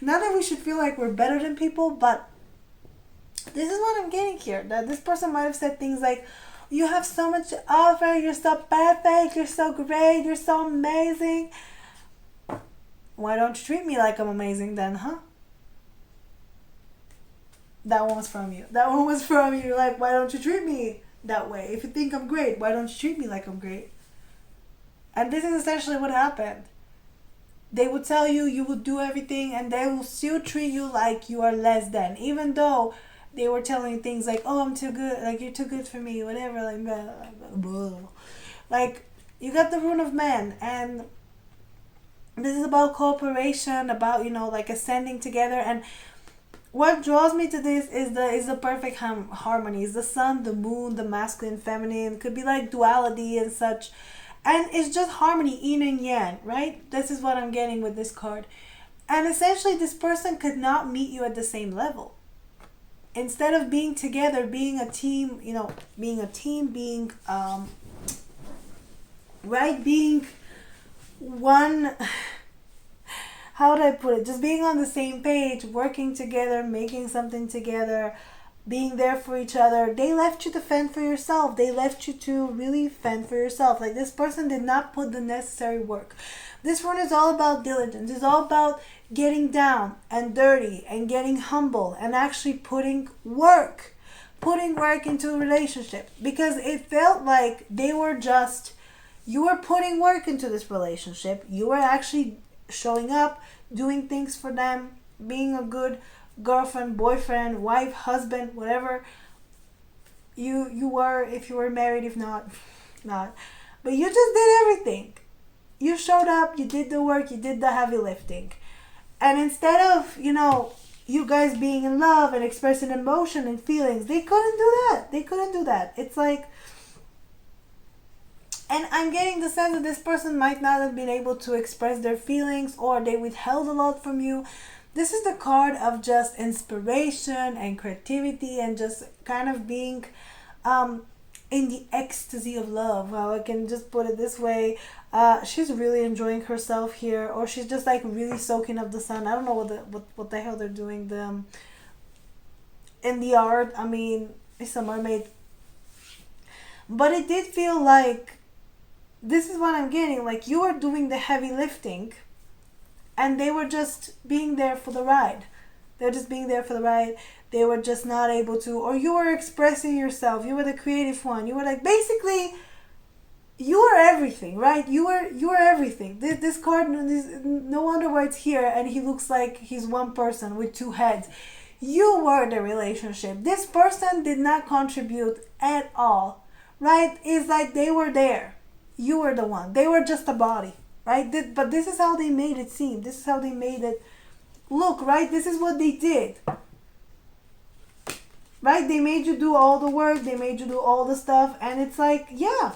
Not that we should feel like we're better than people, but this is what I'm getting here. That this person might have said things like, you have so much to offer, you're so perfect, you're so great, you're so amazing. Why don't you treat me like I'm amazing then, huh? That one was from you. That one was from you. Like, why don't you treat me that way? If you think I'm great, why don't you treat me like I'm great? And this is essentially what happened. They would tell you you would do everything, and they will still treat you like you are less than, even though they were telling you things like, oh, I'm too good, like, you're too good for me, whatever, like, blah, blah, blah. Like, you got the rune of man, and this is about cooperation, about, you know, like, ascending together. And what draws me to this is the perfect harmony. It's the sun, the moon, the masculine, feminine. It could be like duality and such. And it's just harmony, yin and yang, right? This is what I'm getting with this card. And essentially, this person could not meet you at the same level. Instead of being together, being a team, you know, being a team, being, right, being one, how would I put it? Just being on the same page, working together, making something together, being there for each other. They left you to fend for yourself. They left you to really fend for yourself. Like, this person did not put the necessary work. This one is all about diligence. It's all about getting down and dirty and getting humble and actually putting work into a relationship. Because it felt like they were just, you were putting work into this relationship. You were actually showing up, doing things for them, being a good girlfriend, boyfriend, wife, husband, whatever you were, if you were married, if not, not. But you just did everything. You showed up, you did the work, you did the heavy lifting. And instead of, you guys being in love and expressing emotion and feelings, they couldn't do that. They couldn't do that. It's like, and I'm getting the sense that this person might not have been able to express their feelings, or they withheld a lot from you. This is the card of just inspiration and creativity and just kind of being in the ecstasy of love. Well, I can just put it this way. She's really enjoying herself here, or she's just like really soaking up the sun. I don't know what the hell they're doing. In the art, I mean, it's a mermaid. But it did feel like, this is what I'm getting, like you were doing the heavy lifting and they were just being there for the ride. They're just being there for the ride. They were just not able to, or you were expressing yourself. You were the creative one. You were like, basically, you were everything, right? You were everything. This card, no wonder why it's here, and he looks like he's one person with two heads. You were the relationship. This person did not contribute at all, right? It's like they were there. You were the one. They were just a body, right? But this is how they made it seem. This is how they made it look, right? This is what they did, right? They made you do all the work. They made you do all the stuff. And it's like, yeah,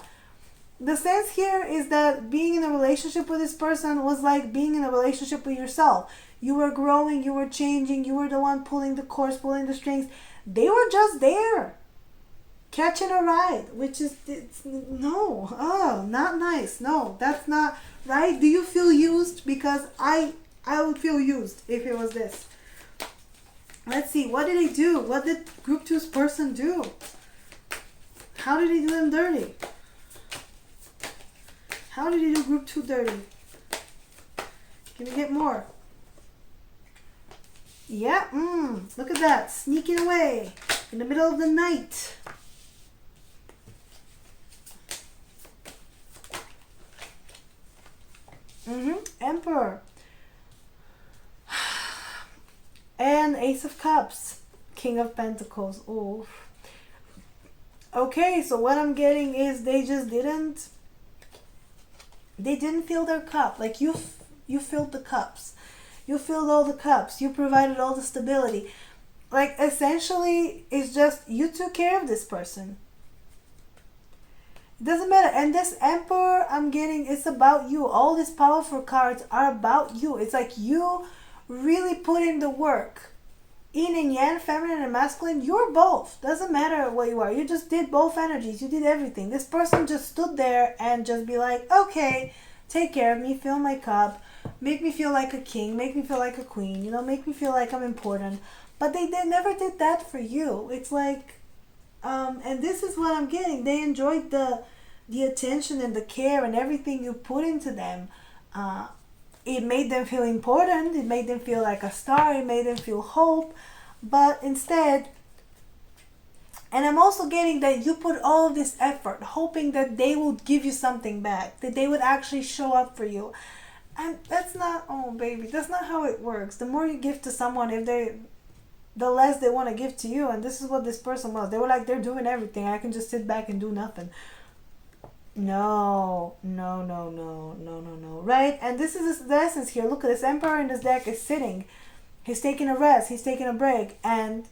the sense here is that being in a relationship with this person was like being in a relationship with yourself. You were growing. You were changing. You were the one pulling the course, pulling the strings. They were just there, catching a ride, which is, not nice. No, that's not right. Do you feel used? Because I would feel used if it was this. Let's see, what did he do? What did group 2's person do? How did he do them dirty? How did he do group 2 dirty? Can we get more? Yeah, look at that, sneaking away in the middle of the night. Emperor. And Ace of Cups. King of Pentacles. Oh. Okay, so what I'm getting is they didn't fill their cup. Like you filled the cups. You filled all the cups. You provided all the stability. Like essentially, it's just you took care of this person. It doesn't matter. And this Emperor I'm getting, it's about you. All these powerful cards are about you. It's like you really put in the work. Yin and yang, feminine and masculine, you're both. Doesn't matter what you are. You just did both energies. You did everything. This person just stood there and just be like, okay, take care of me, fill my cup, make me feel like a king, make me feel like a queen, make me feel like I'm important. But they never did that for you. It's like, and this is what I'm getting. They enjoyed the attention and the care and everything you put into them. It made them feel important. It made them feel like a star. It made them feel hope. But instead, and I'm also getting that you put all of this effort, hoping that they would give you something back, that they would actually show up for you. And that's not, oh baby, that's not how it works. The more you give to someone, the less they want to give to you. And this is what this person was. They were like, they're doing everything. I can just sit back and do nothing. No. Right? And this is the essence here. Look at this Emperor in this deck is sitting. He's taking a rest. He's taking a break. And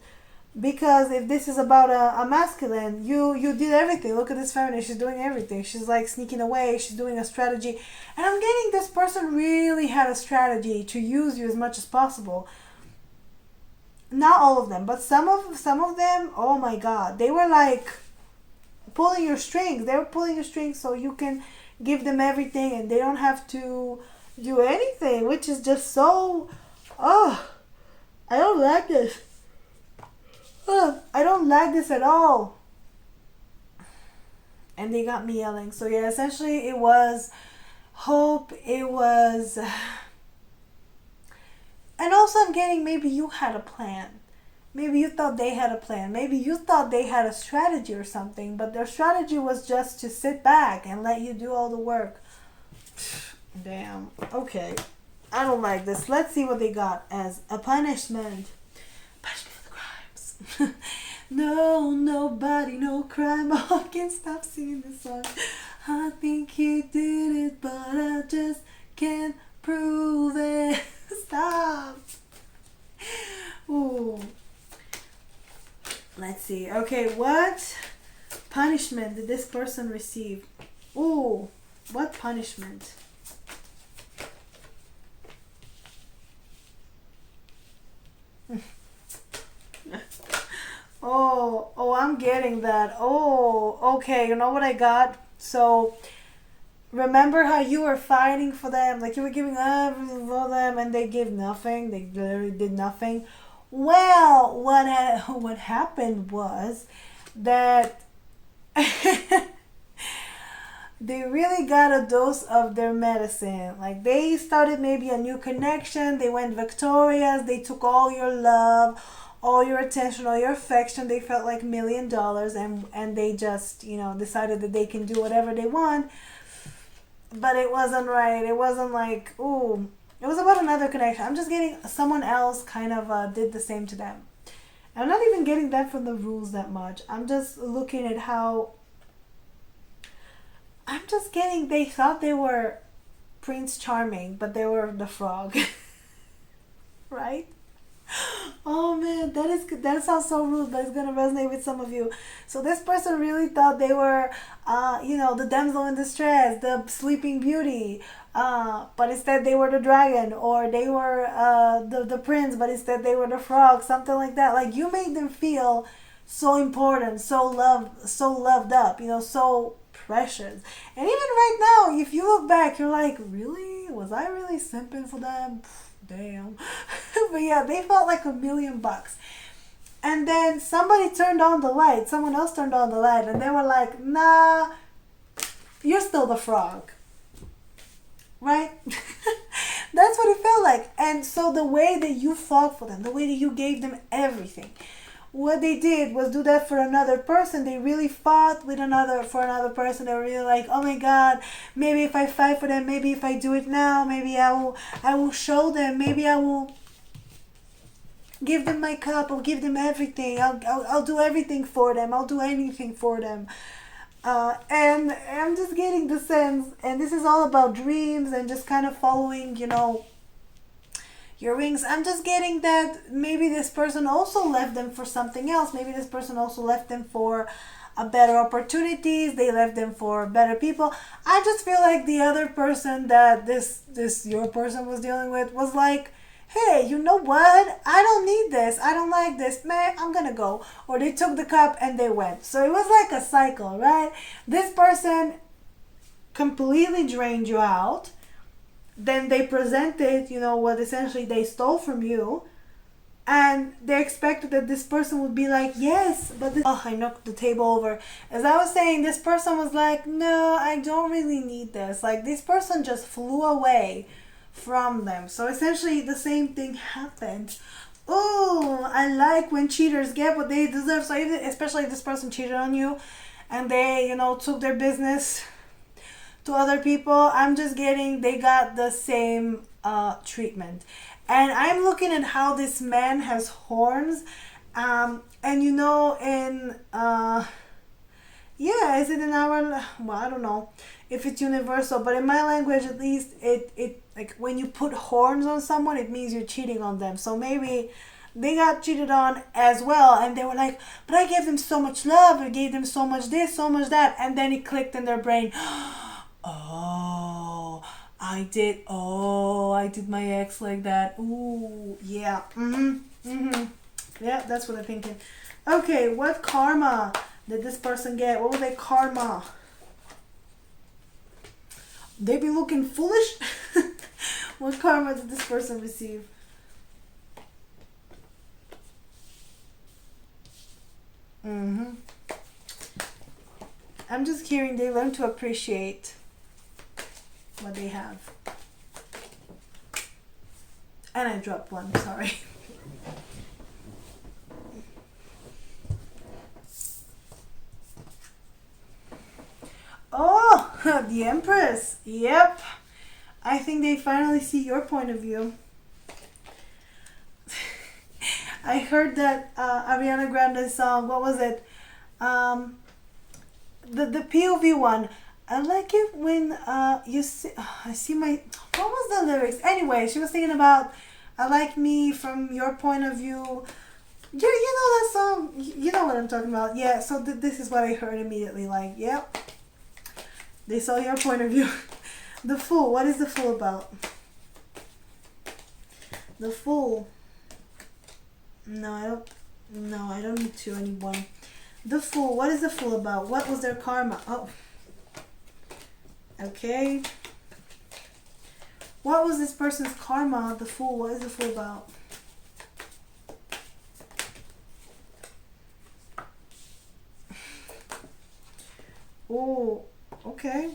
because if this is about a masculine, you did everything. Look at this feminine. She's doing everything. She's like sneaking away. She's doing a strategy. And I'm getting this person really had a strategy to use you as much as possible. Not all of them, but some of them, oh my God, they were like pulling your strings. They were pulling your strings so you can give them everything and they don't have to do anything, which is just so, I don't like this. I don't like this at all. And they got me yelling. So yeah, essentially it was hope. It was, and also I'm getting maybe you had a plan. Maybe you thought they had a plan. Maybe you thought they had a strategy or something, but their strategy was just to sit back and let you do all the work. Damn. Okay. I don't like this. Let's see what they got as a punishment. No, nobody, no crime. I can't stop singing this song. I think he did it, but I just can't prove it. Stop. Ooh. Let's see. Okay, what punishment did this person receive? Ooh, what punishment? Oh, I'm getting that. Oh, okay. You know what I got? So, remember how you were fighting for them? Like you were giving everything for them and they gave nothing? They literally did nothing. Well, what happened was that they really got a dose of their medicine. Like they started maybe a new connection. They went victorious. They took all your love, all your attention, all your affection. They felt like $1,000,000 and they just, decided that they can do whatever they want. But it wasn't right. It wasn't like, ooh, it was about another connection. I'm just getting someone else kind of did the same to them. I'm not even getting that from the rules that much. I'm just looking at how I'm just getting they thought they were Prince Charming, but they were the frog. Right? Oh man, that sounds so rude, but it's gonna resonate with some of you. So this person really thought they were, the damsel in distress, the Sleeping Beauty, but instead they were the dragon, or they were the prince, but instead they were the frog, something like that. Like you made them feel so important, so loved up, so precious. And even right now, if you look back, you're like, really? Was I really simping for them? Damn. But yeah, they felt like $1,000,000. And then somebody turned on the light, someone else turned on the light, and they were like, nah, you're still the frog. Right? That's what it felt like. And so the way that you fought for them, the way that you gave them everything, what they did was do that for another person. They really fought for another person. They were really like, oh my God, maybe if I fight for them, maybe if I do it now, maybe I will show them, maybe I will give them my cup, I'll give them everything, I'll do everything for them, I'll do anything for them. And I'm just getting the sense, and this is all about dreams and just kind of following, your wings. I'm just getting that maybe this person also left them for something else. Maybe this person also left them for a better opportunities. They left them for better people. I just feel like the other person that this your person was dealing with was like, hey, you know what? I don't need this. I don't like this. Man, I'm gonna go. Or they took the cup and they went. So it was like a cycle, right? This person completely drained you out. Then they presented, what essentially they stole from you. And they expected that this person would be like, yes, but I knocked the table over. As I was saying, this person was like, no, I don't really need this. Like, this person just flew away from them. So essentially the same thing happened. Oh, I like when cheaters get what they deserve. So especially if this person cheated on you and they, took their business to other people, I'm just getting they got the same treatment. And I'm looking at how this man has horns, and in is it in our, well, I don't know if it's universal, but in my language at least, it like when you put horns on someone, it means you're cheating on them. So maybe they got cheated on as well, and they were like, but I gave them so much love, I gave them so much this, so much that, and then it clicked in their brain. Oh, I did my ex like that. Ooh, yeah. Yeah, that's what I'm thinking. Okay, what karma did this person get? What was their karma? They be looking foolish? What karma did this person receive? I'm just hearing they learn to appreciate what they have. And I dropped one, sorry. Oh, the Empress. Yep. I think they finally see your point of view. I heard that Ariana Grande song. What was it? Um, the POV one. I like it when you see. I see my. What was the lyrics? Anyway, she was singing about I like me from your point of view. You know that song. You know what I'm talking about. Yeah. So this is what I heard immediately. Like, yep. They saw your point of view. The Fool. What is The Fool about? The Fool. No, I don't. No, I don't need to anymore. The Fool. What is The Fool about? What was their karma? Oh. Okay. What was this person's karma? The Fool. What is The Fool about? Oh, okay.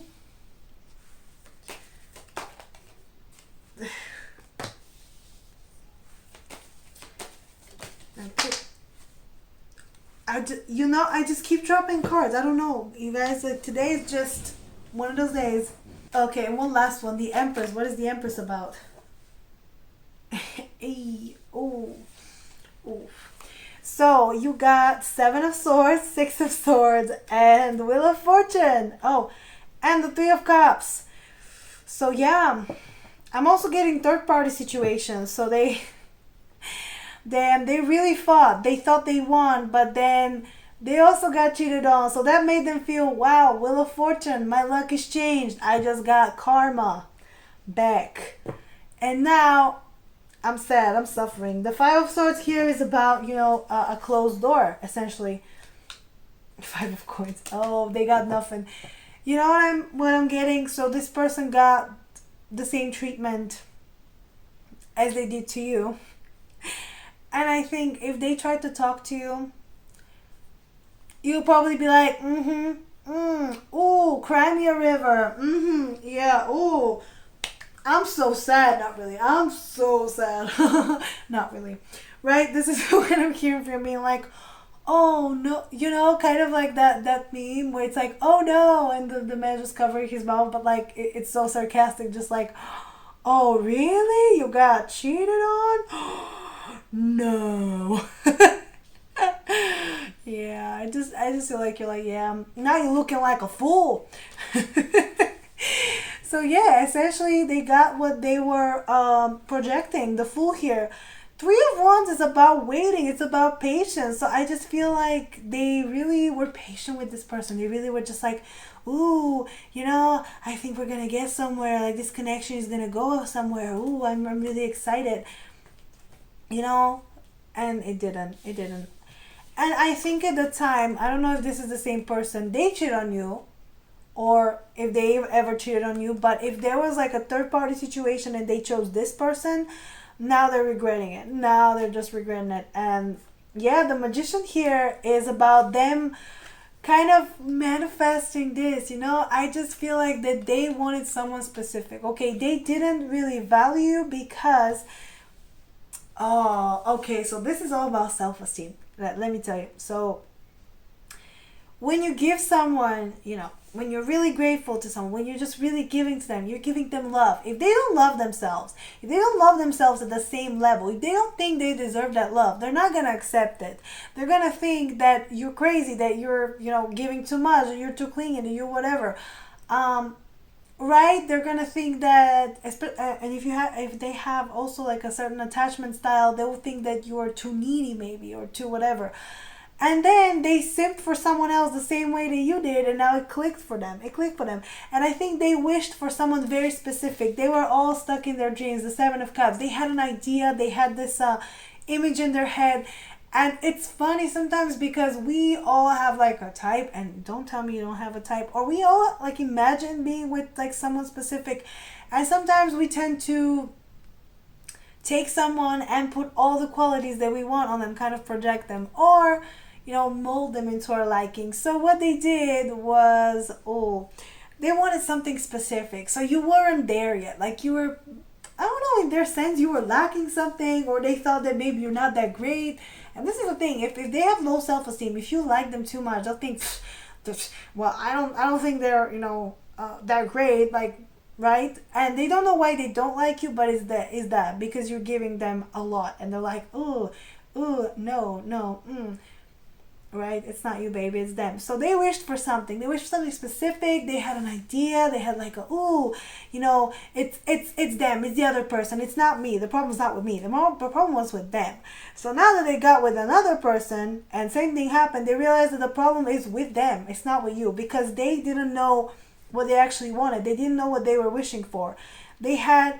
I just keep dropping cards. I don't know. You guys, like, today is just one of those days. Okay, and one last one. The Empress. What is the Empress about? Hey, oh, oh. So you got Seven of Swords, Six of Swords, and Wheel of Fortune. Oh, and the Three of Cups. So yeah, I'm also getting third party situations. So they really fought. They thought they won, but then they also got cheated on. So that made them feel, wow, Wheel of Fortune, my luck is changed. I just got karma back. And now I'm sad. I'm suffering. The Five of Swords here is about, a closed door, essentially. Five of Coins. Oh, they got nothing. You know what I'm getting? So this person got the same treatment as they did to you. And I think if they tried to talk to you, you'll probably be like, ooh, cry me a river. Yeah, ooh. I'm so sad. Not really. I'm so sad. Not really. Right? This is what I'm hearing from being like, oh no, kind of like that meme where it's like, oh no, and the man just covering his mouth, but like it's so sarcastic, just like, oh really? You got cheated on? No. Yeah, I just feel like you're like, yeah, now you're looking like a fool. So yeah, essentially they got what they were projecting. The Fool here. Three of Wands is about waiting. It's about patience. So I just feel like they really were patient with this person. They really were just like, ooh, I think we're going to get somewhere. Like this connection is going to go somewhere. Ooh, I'm really excited. And it didn't. It didn't. And I think at the time, I don't know if this is the same person, they cheated on you or if they ever cheated on you, but if there was like a third party situation and they chose this person, now they're regretting it. Now they're just regretting it. And yeah, the Magician here is about them kind of manifesting this, I just feel like that they wanted someone specific. Okay, they didn't really value because, oh, okay, so this is all about self-esteem. Let me tell you. So when you give someone, when you're really grateful to someone, when you're just really giving to them, you're giving them love. If they don't love themselves, if they don't love themselves at the same level, if they don't think they deserve that love, they're not going to accept it. They're going to think that you're crazy, that you're, giving too much, or you're too clingy, or you're whatever. Right? They're going to think that, and if they have also like a certain attachment style, they will think that you are too needy maybe, or too whatever. And then they simped for someone else the same way that you did, and now it clicked for them. And I think they wished for someone very specific. They were all stuck in their dreams, the Seven of Cups. They had an idea, they had this image in their head. And it's funny sometimes because we all have like a type, and don't tell me you don't have a type, or we all like imagine being with like someone specific. And sometimes we tend to take someone and put all the qualities that we want on them, kind of project them, or mold them into our liking. So what they did was, they wanted something specific. So you weren't there yet. Like you were, I don't know, in their sense, you were lacking something, or they thought that maybe you're not that great. And this is the thing, if they have low self-esteem, if you like them too much, they'll think, well, I don't think they're, that great, like, right? And they don't know why they don't like you, but is that because you're giving them a lot, and they're like, oh, ooh, no, no, right? It's not you, baby, it's them. So they wished for something. They wished for something specific. They had an idea. They had like a, ooh, it's them. It's the other person. It's not me. The problem's not with me. The problem was with them. So now that they got with another person and same thing happened, they realized that the problem is with them. It's not with you, because they didn't know what they actually wanted. They didn't know what they were wishing for. They had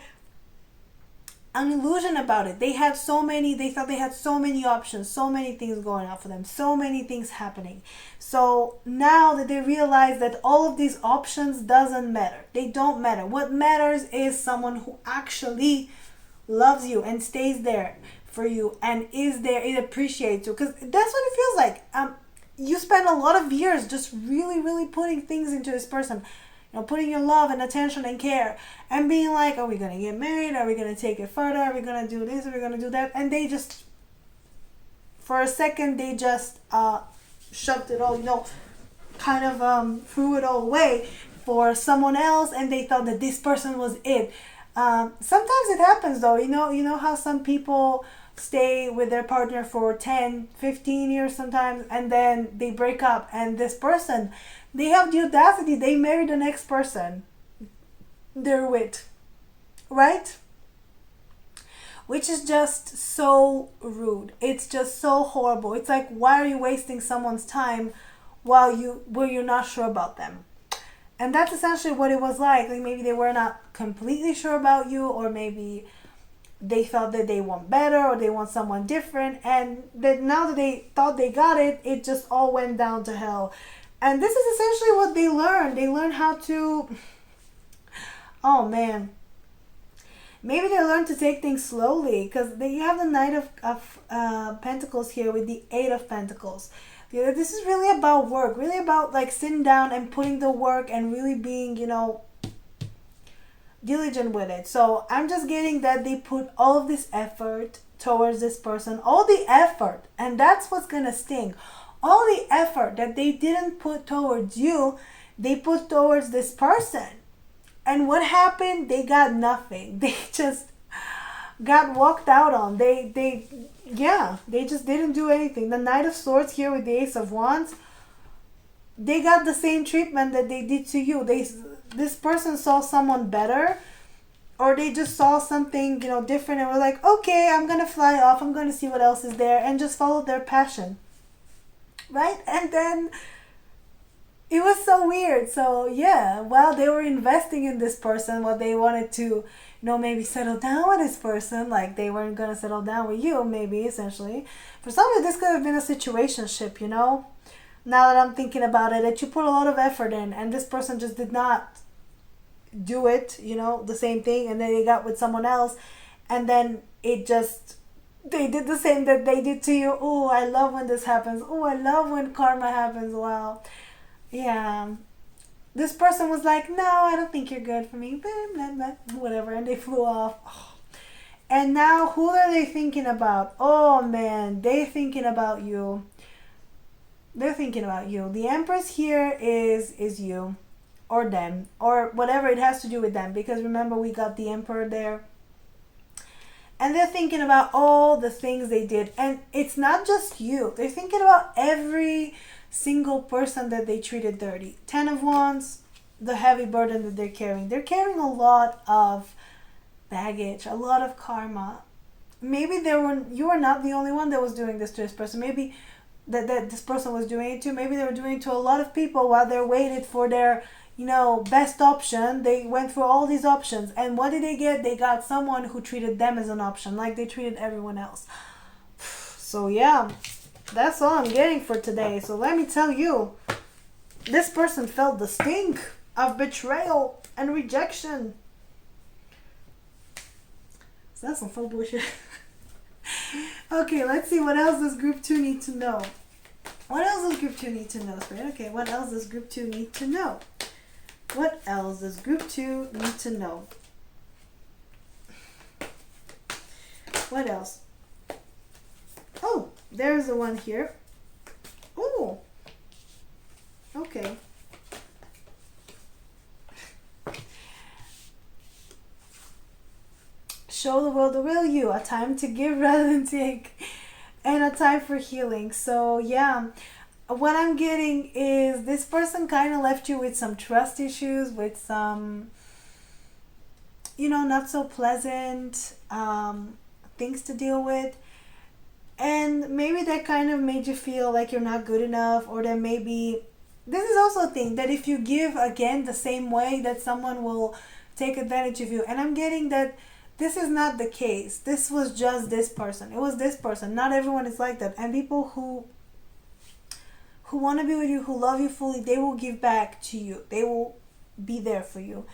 an illusion about it. They thought they had so many options, so many things going on for them, so many things happening. So now that they realize that all of these options doesn't matter, they don't matter. What matters is someone who actually loves you and stays there for you and is there, it appreciates you, because that's what it feels like. You spend a lot of years just really, really putting things into this person, putting your love and attention and care, and being like, are we going to get married? Are we going to take it further? Are we going to do this? Are we going to do that? And they just, for a second, they just shoved it all, kind of threw it all away for someone else, and they thought that this person was it. Sometimes it happens though, you know how some people stay with their partner for 10, 15 years sometimes, and then they break up, and this person, they have the audacity, they marry the next person they're with, right? Which is just so rude. It's just so horrible. It's like, why are you wasting someone's time while you're not sure about them? And that's essentially what it was like. Like maybe they were not completely sure about you, or maybe they felt that they want better, or they want someone different, and that now that they thought they got it, it just all went down to hell. And this is essentially what they learned. They learned how to, oh man, maybe they learned to take things slowly, because you have the Knight of Pentacles here with the Eight of Pentacles. This is really about work, really about like sitting down and putting the work and really being, diligent with it. So I'm just getting that they put all of this effort towards this person, all the effort, and that's what's gonna sting. All the effort that they didn't put towards you, they put towards this person. And what happened? They got nothing. They just got walked out on. They just didn't do anything. The Knight of Swords here with the Ace of Wands, they got the same treatment that they did to you. This person saw someone better, or they just saw something, different, and were like, okay, I'm gonna fly off, I'm gonna see what else is there, and just followed their passion. Right? And then it was so weird. So yeah, while they were investing in this person, what they wanted to, maybe settle down with this person, like they weren't gonna settle down with you, maybe, essentially. For some of you, this could have been a situationship, Now that I'm thinking about it, that you put a lot of effort in, and this person just did not do it, the same thing, and then they got with someone else, and then they did the same that they did to you. Oh, I love when this happens. Oh, I love when karma happens. Wow. Yeah. This person was like, no, I don't think you're good for me. Blah, blah, blah, whatever. And they flew off. Oh. And now who are they thinking about? Oh, man. They're thinking about you. They're thinking about you. The Empress here is you. Or them. Or whatever it has to do with them. Because remember, we got the Emperor there. And they're thinking about all the things they did. And it's not just you. They're thinking about every single person that they treated dirty. 10 of Wands, the heavy burden that they're carrying. They're carrying a lot of baggage, a lot of karma. Maybe you were not the only one that was doing this to this person. Maybe that this person was doing it to. Maybe they were doing it to a lot of people while they waited for their best option. They went for all these options, and what did they get? They got someone who treated them as an option, like they treated everyone else. So yeah, that's all I'm getting for today. So let me tell you, this person felt the stink of betrayal and rejection. So that's some full bullshit. Okay, let's see what else does group 2 need to know. What else does group 2 need to know, Spirit? Okay, what else does group 2 need to know? What else does group 2 need to know? What else? Oh, there's the one here. Oh, okay. Show the world the real you. A time to give rather than take. and a time for healing. So yeah, what I'm getting is this person kind of left you with some trust issues, with some, not so pleasant things to deal with. And maybe that kind of made you feel like you're not good enough, or that maybe this is also a thing that if you give again the same way, that someone will take advantage of you. And I'm getting that this is not the case. This was just this person. It was this person. Not everyone is like that. And people who want to be with you, who love you fully, they will give back to you. They will be there for you.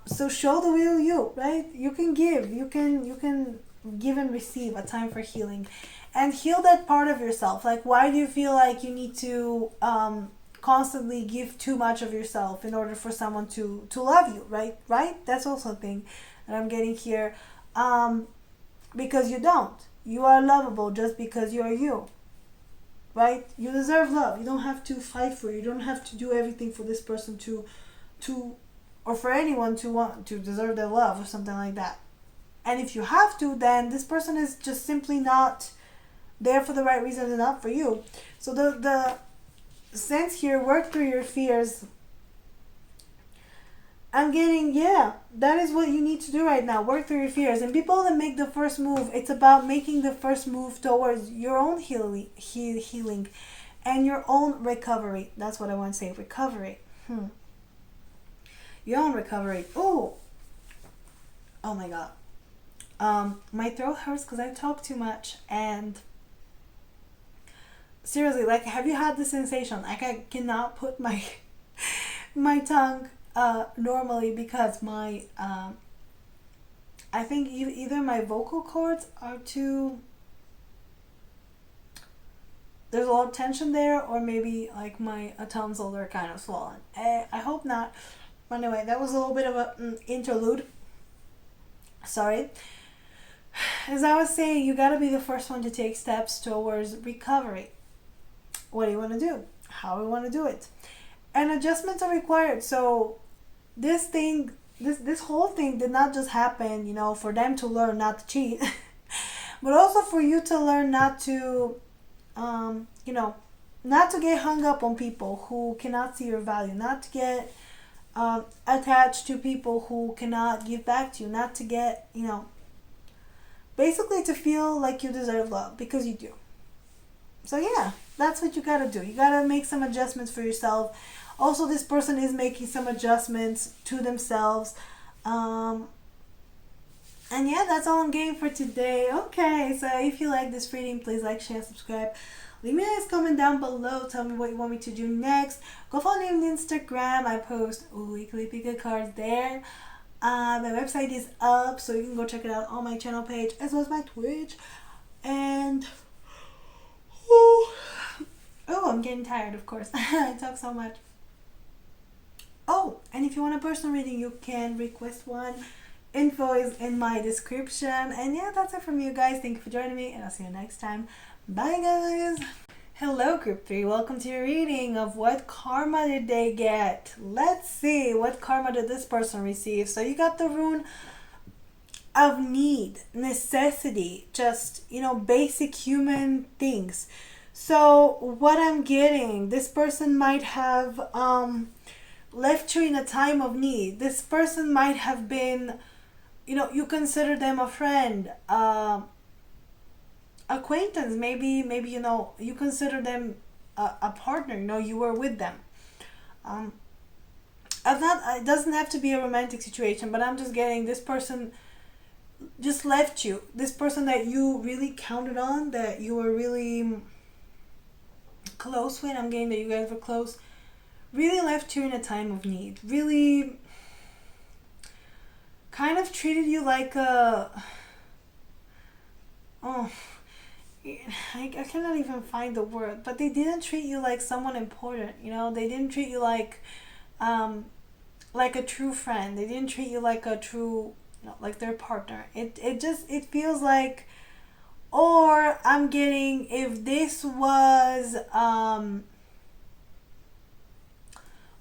So show the real you, right? You can give. You can give and receive. A time for healing, and heal that part of yourself. Like, why do you feel like you need to constantly give too much of yourself in order for someone to love you, right? That's also a thing that I'm getting here. Because you don't. You are lovable just because you are you, right? You deserve love. You don't have to fight for it. You don't have to do everything for this person to or for anyone to want to deserve their love or something like that. And if you have to, then this person is just simply not there for the right reasons and not for you. So the sense here, work through your fears. I'm getting, that is what you need to do right now. Work through your fears. And people that make the first move, it's about making the first move towards your own healing and your own recovery. That's what I want to say, recovery. Your own recovery. Oh my God. My throat hurts because I talk too much, and seriously, like, have you had the sensation like I cannot put my tongue normally because my I think either my vocal cords are too, there's a lot of tension there, or maybe like my tonsils are kind of swollen. I hope not. But anyway, that was a little bit of a interlude. Sorry. As I was saying, you gotta be the first one to take steps towards recovery. What do you want to do? How do you want to do it? And adjustments are required. So this whole thing did not just happen, for them to learn not to cheat, but also for you to learn not to, not to get hung up on people who cannot see your value, not to get attached to people who cannot give back to you, not to get, basically to feel like you deserve love, because you do. So yeah, that's what you gotta do. You gotta make some adjustments for yourself. Also, this person is making some adjustments to themselves. And yeah, that's all I'm getting for today. Okay, so if you like this reading, please like, share, subscribe. Leave me a nice comment down below. Tell me what you want me to do next. Go follow me on Instagram. I post weekly pick a cards there. My website is up, so you can go check it out on my channel page as well as my Twitch. And I'm getting tired, of course. I talk so much. Oh, and if you want a personal reading, you can request one. Info is in my description. And yeah, that's it from you guys. Thank you for joining me, and I'll see you next time. Bye, guys. Hello, Group 3. Welcome to your reading of what karma did they get. Let's see, what karma did this person receive? So you got the rune of need, necessity, just, basic human things. So what I'm getting, this person might have left you in a time of need. This person might have been, you consider them a friend, acquaintance, maybe you consider them a partner, you were with them. It doesn't have to be a romantic situation, but I'm just getting this person just left you. This person that you really counted on, that you were really close with, I'm getting that you guys were close, really left you in a time of need, really kind of treated you like I cannot even find the word, but they didn't treat you like someone important, they didn't treat you like a true friend. They didn't treat you like a true, like their partner. It feels like, or I'm getting, if this was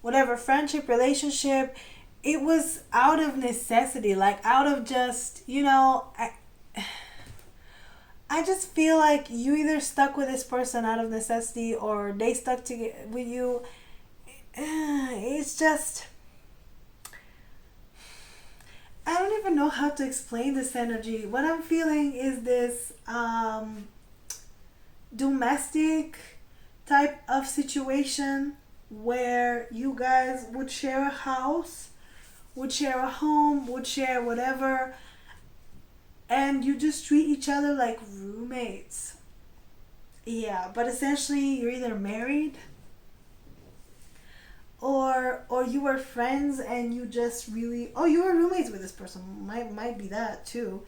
whatever, friendship, relationship, it was out of necessity, like out of just, I just feel like you either stuck with this person out of necessity or they stuck with you. It's just, I don't even know how to explain this energy. What I'm feeling is this domestic type of situation where you guys would share a house, would share a home, would share whatever, and you just treat each other like roommates. Yeah, but essentially you're either married or you were friends and you just really, oh, you were roommates with this person, might be that too.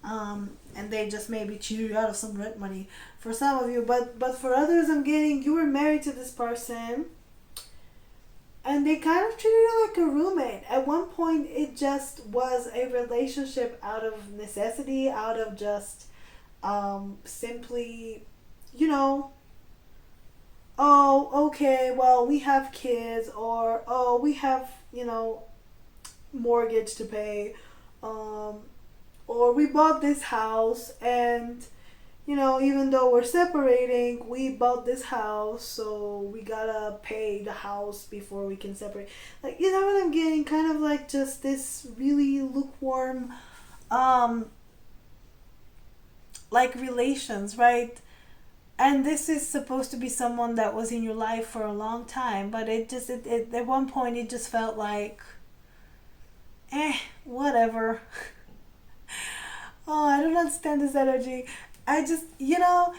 And they just maybe cheated you out of some rent money for some of you, but for others I'm getting you were married to this person and they kind of treated you like a roommate. At one point it just was a relationship out of necessity, out of just simply, you know, oh, okay, well, we have kids, or oh, we have, you know, mortgage to pay, um, or we bought this house, and, you know, even though we're separating, we bought this house, so we gotta pay the house before we can separate. Like, you know what I'm getting? Kind of like just this really lukewarm, um, like relations, right? And this is supposed to be someone that was in your life for a long time, but it at one point it just felt like whatever. Oh, I don't understand this energy. I just, you know,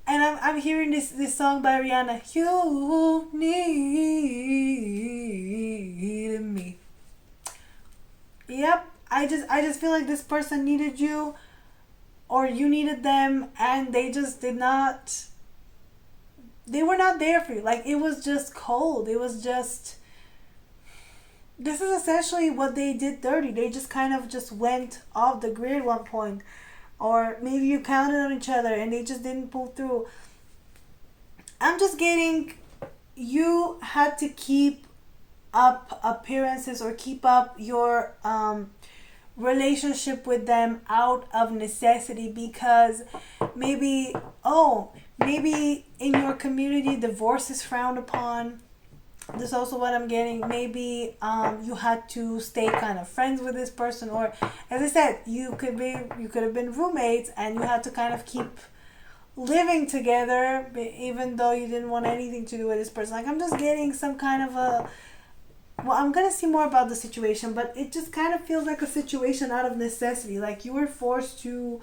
and I'm hearing this song by Rihanna, you need me. Yep, I just feel like this person needed you or you needed them, and they just did not, they were not there for you. Like, it was just cold. It was just, this is essentially what they did dirty. They just kind of just went off the grid at one point, or maybe you counted on each other and they just didn't pull through. I'm just getting, you had to keep up appearances or keep up your relationship with them out of necessity, because maybe, oh, maybe in your community divorce is frowned upon. This is also what I'm getting. Maybe you had to stay kind of friends with this person, or as I said, you could have been roommates and you had to kind of keep living together even though you didn't want anything to do with this person. Like, I'm just getting some kind of a, well, I'm gonna see more about the situation, but it just kind of feels like a situation out of necessity. Like, you were forced to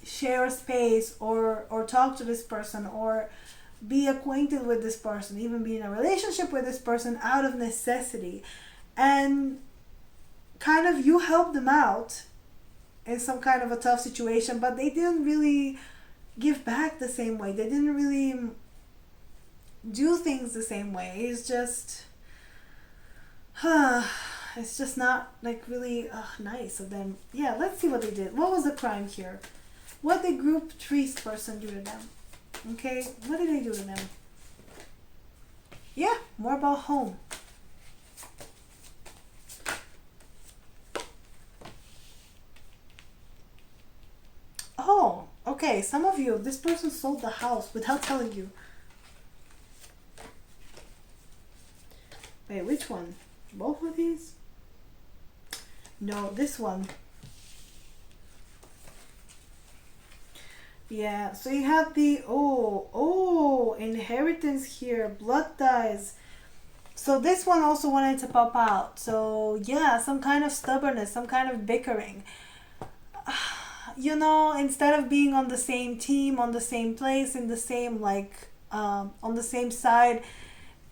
share a space or talk to this person or be acquainted with this person, even be in a relationship with this person out of necessity. And kind of you helped them out in some kind of a tough situation, but they didn't really give back the same way. They didn't really do things the same way. It's just, it's just not like really nice of them. Yeah, let's see what they did. What was the crime here? What did group trees person do to them? Okay, what did they do to them? Yeah, more about home. Oh, okay, some of you, this person sold the house without telling you. Wait, which one? Both of these? No, this one. Yeah, so you have the, inheritance here, blood ties. So this one also wanted to pop out. So yeah, some kind of stubbornness, some kind of bickering. You know, instead of being on the same team, on the same place, in the same, like, on the same side,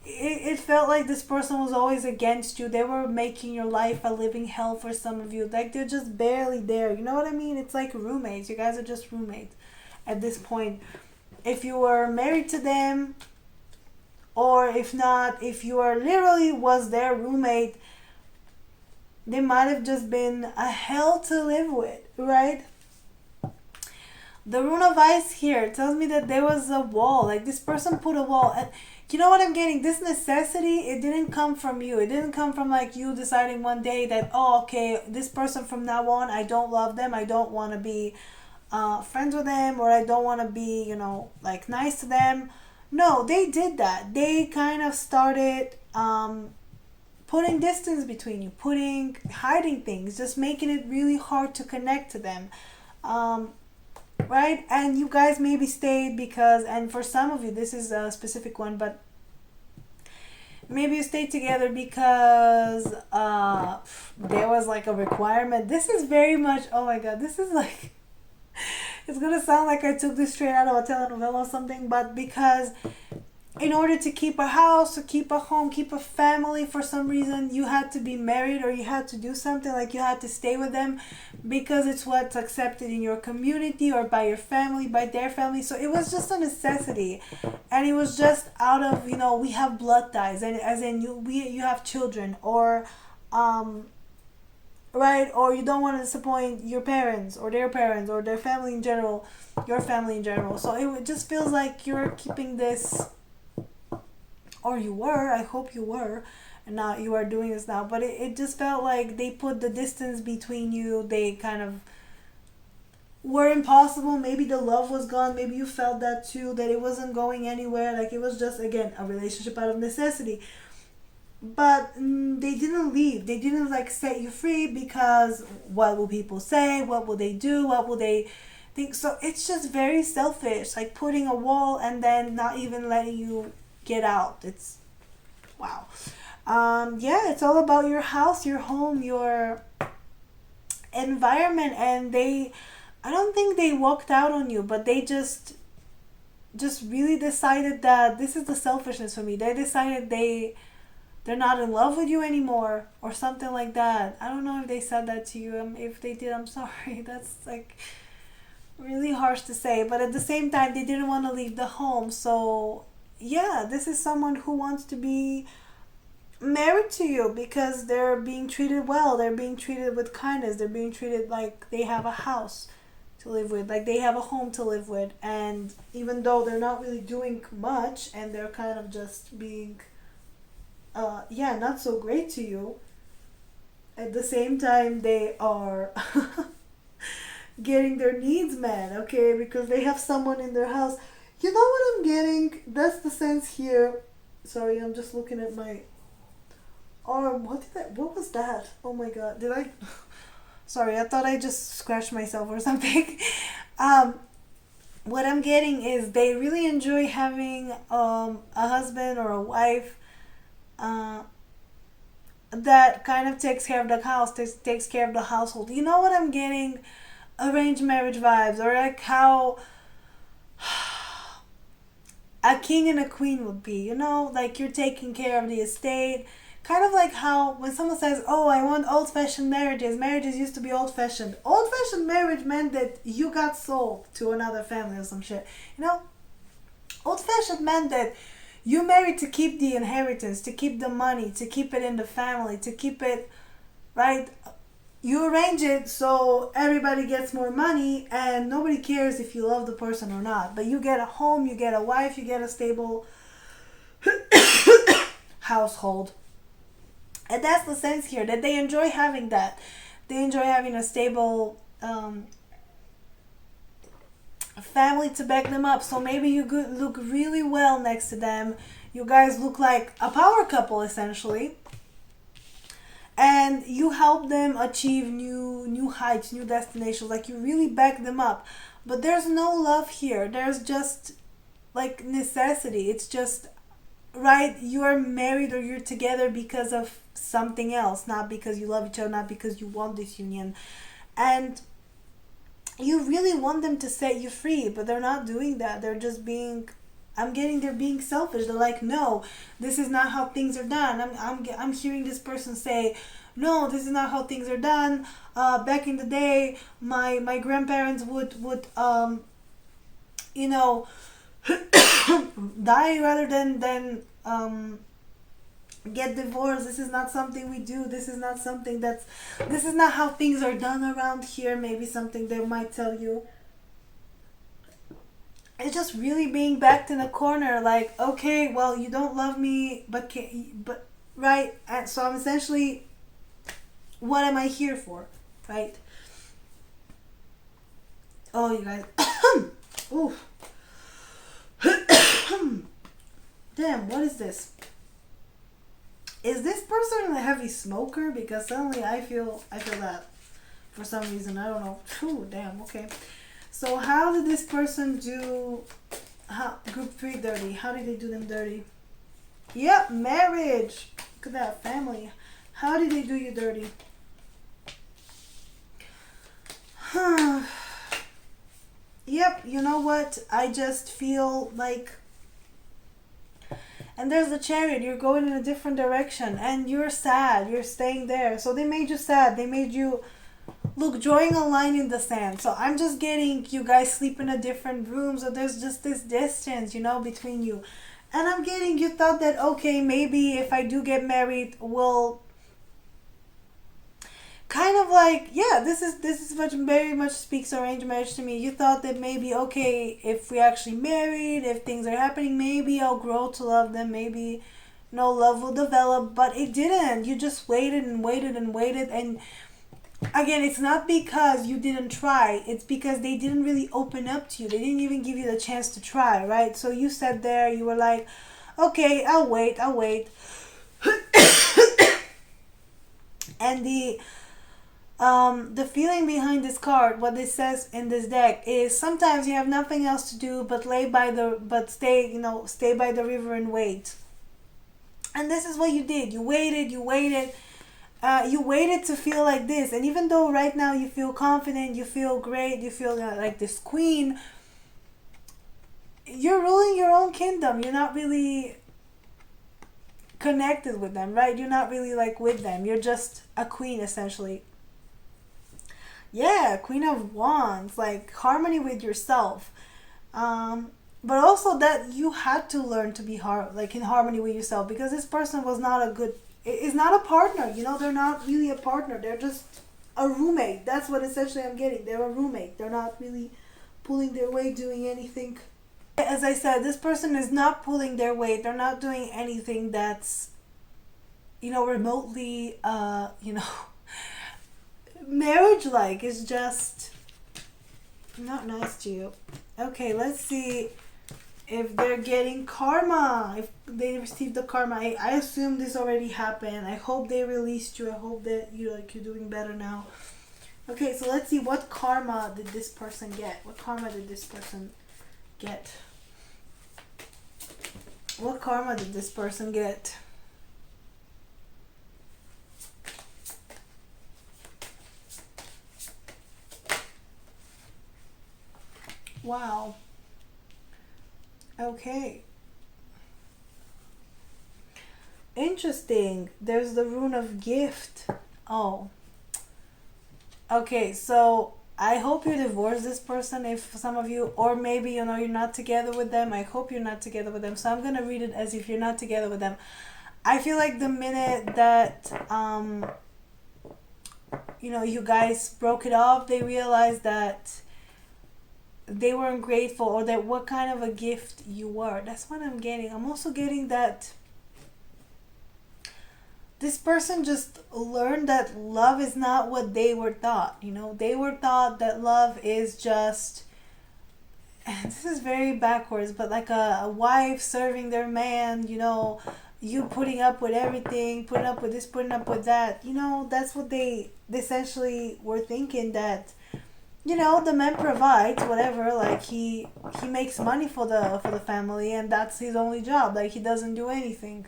it felt like this person was always against you. They were making your life a living hell for some of you. Like, they're just barely there. You know what I mean? It's like roommates. You guys are just roommates at this point. If you were married to them, or if not, if you are literally was their roommate, they might have just been a hell to live with, right? The rune of ice here tells me that there was a wall. Like, this person put a wall. And you know what I'm getting? This necessity, it didn't come from you. It didn't come from like you deciding one day that, oh, okay, this person from now on, I don't love them. I don't want to be friends with them, or I don't want to be, like nice to them. No, they did that. They kind of started putting distance between you, hiding things, just making it really hard to connect to them. Um, right? And you guys maybe stayed because, and for some of you, this is a specific one, but maybe you stayed together because there was like a requirement. This is very much, oh my god, this is like, it's gonna sound like I took this straight out of a telenovela or something, but because in order to keep a house, or keep a home, keep a family, for some reason you had to be married, or you had to do something, like you had to stay with them because it's what's accepted in your community or by your family, by their family. So it was just a necessity, and it was just out of, we have blood ties, and as in you have children, or right, or you don't want to disappoint your parents or their family in general, your family in general. So it just feels like you're keeping this, or you were, I hope you were, and now you are doing this now, but it just felt like they put the distance between you. They kind of were impossible. Maybe the love was gone. Maybe you felt that too, that it wasn't going anywhere, like it was just, again, a relationship out of necessity. But they didn't leave. They didn't like set you free because what will people say? What will they do? What will they think? So it's just very selfish, like putting a wall and then not even letting you get out. It's wow. Yeah, it's all about your house, your home, your environment, and I don't think they walked out on you, but they just really decided that this is the selfishness for me. They decided they're not in love with you anymore, or something like that. I don't know if they said that to you. If they did, I'm sorry. That's like really harsh to say, but at the same time they didn't want to leave the home. So yeah, this is someone who wants to be married to you because they're being treated well, they're being treated with kindness, they're being treated like they have a house to live with, like they have a home to live with. And even though they're not really doing much and they're kind of just being not so great to you, at the same time they are getting their needs met, okay, because they have someone in their house. You know what I'm getting? That's the sense here. Sorry, I'm just looking at my arm. What was that? Oh my god. Did I sorry, I thought I just scratched myself or something. What I'm getting is they really enjoy having a husband or a wife that kind of takes care of the house, takes care of the household. You know what I'm getting? Arranged marriage vibes, or like how a king and a queen would be, like you're taking care of the estate. Kind of like how when someone says, oh, I want old-fashioned marriages used to be old-fashioned. Old-fashioned marriage meant that you got sold to another family or some shit. Old-fashioned meant that you married to keep the inheritance, to keep the money, to keep it in the family, to keep it, right? You arrange it so everybody gets more money and nobody cares if you love the person or not. But you get a home, you get a wife, you get a stable household. And that's the sense here, that they enjoy having that. They enjoy having a stable family to back them up. So maybe you look really well next to them. You guys look like a power couple, essentially. And you help them achieve new heights, new destinations. Like you really back them up. But there's no love here. There's just like necessity. It's just, right, you are married or you're together because of something else, not because you love each other, not because you want this union. And you really want them to set you free, but they're not doing that. They're just being, they're being selfish. They're like, no, this is not how things are done. I'm hearing this person say, no, this is not how things are done. Back in the day, my grandparents would die rather than get divorced. This is not something we do. This is not how things are done around here. Maybe something they might tell you. It's just really being backed in a corner, like, okay, well, you don't love me, but right? And so I'm essentially, what am I here for, right? Oh, you guys. Ooh. Damn, what is this? Is this person a heavy smoker? Because suddenly I feel that for some reason. I don't know. Ooh, damn, okay. So how did this person do group 3 dirty? How did they do them dirty? Yep, marriage. Look at that, family. How did they do you dirty? Yep, you know what? I just feel like... And there's the Chariot. You're going in a different direction. And you're sad. You're staying there. So they made you sad. They made you... Look, drawing a line in the sand. So I'm just getting you guys sleep in a different room. So there's just this distance, you know, between you. And I'm getting you thought that, okay, maybe if I do get married, we'll... Kind of like, yeah, this is very much speaks arranged marriage to me. You thought that maybe, okay, if we actually married, if things are happening, maybe I'll grow to love them, maybe no love will develop, but it didn't. You just waited and waited and waited, and again, it's not because you didn't try, it's because they didn't really open up to you. They didn't even give you the chance to try, right? So you sat there, you were like, okay, I'll wait. And the feeling behind this card, what it says in this deck, is sometimes you have nothing else to do but stay by the river and wait. And this is what you did. You waited. You waited to feel like this. And even though right now you feel confident, you feel great, you feel like this queen, you're ruling your own kingdom. You're not really connected with them, right? You're not really like with them. You're just a queen, essentially. Yeah, Queen of Wands, like harmony with yourself. But also that you had to learn to be in harmony with yourself, because this person is not a partner. You know, they're not really a partner. They're just a roommate. That's what essentially I'm getting. They're a roommate. They're not really pulling their weight, doing anything. As I said, this person is not pulling their weight. They're not doing anything that's, remotely, marriage-like. Is just not nice to you. Okay, let's see if they're getting karma, if they received the karma. I assume this already happened. I hope they released you. I hope that you're doing better now. Okay, so let's see, what karma did this person get? What karma did this person get? What karma did this person get? Wow. Okay. Interesting. There's the rune of gift. Oh. Okay, so I hope you divorce this person, if some of you, or maybe you're not together with them. I hope you're not together with them. So I'm gonna read it as if you're not together with them. I feel like the minute that you guys broke it off, they realized that they weren't grateful, or that what kind of a gift you were. That's what I'm getting. I'm also getting that this person just learned that love is not what they were taught. They were taught that love is just, and this is very backwards, but like a wife serving their man, you putting up with everything, putting up with this, putting up with that. That's what they essentially were thinking, that the man provides whatever, like he makes money for the family, and that's his only job, like he doesn't do anything.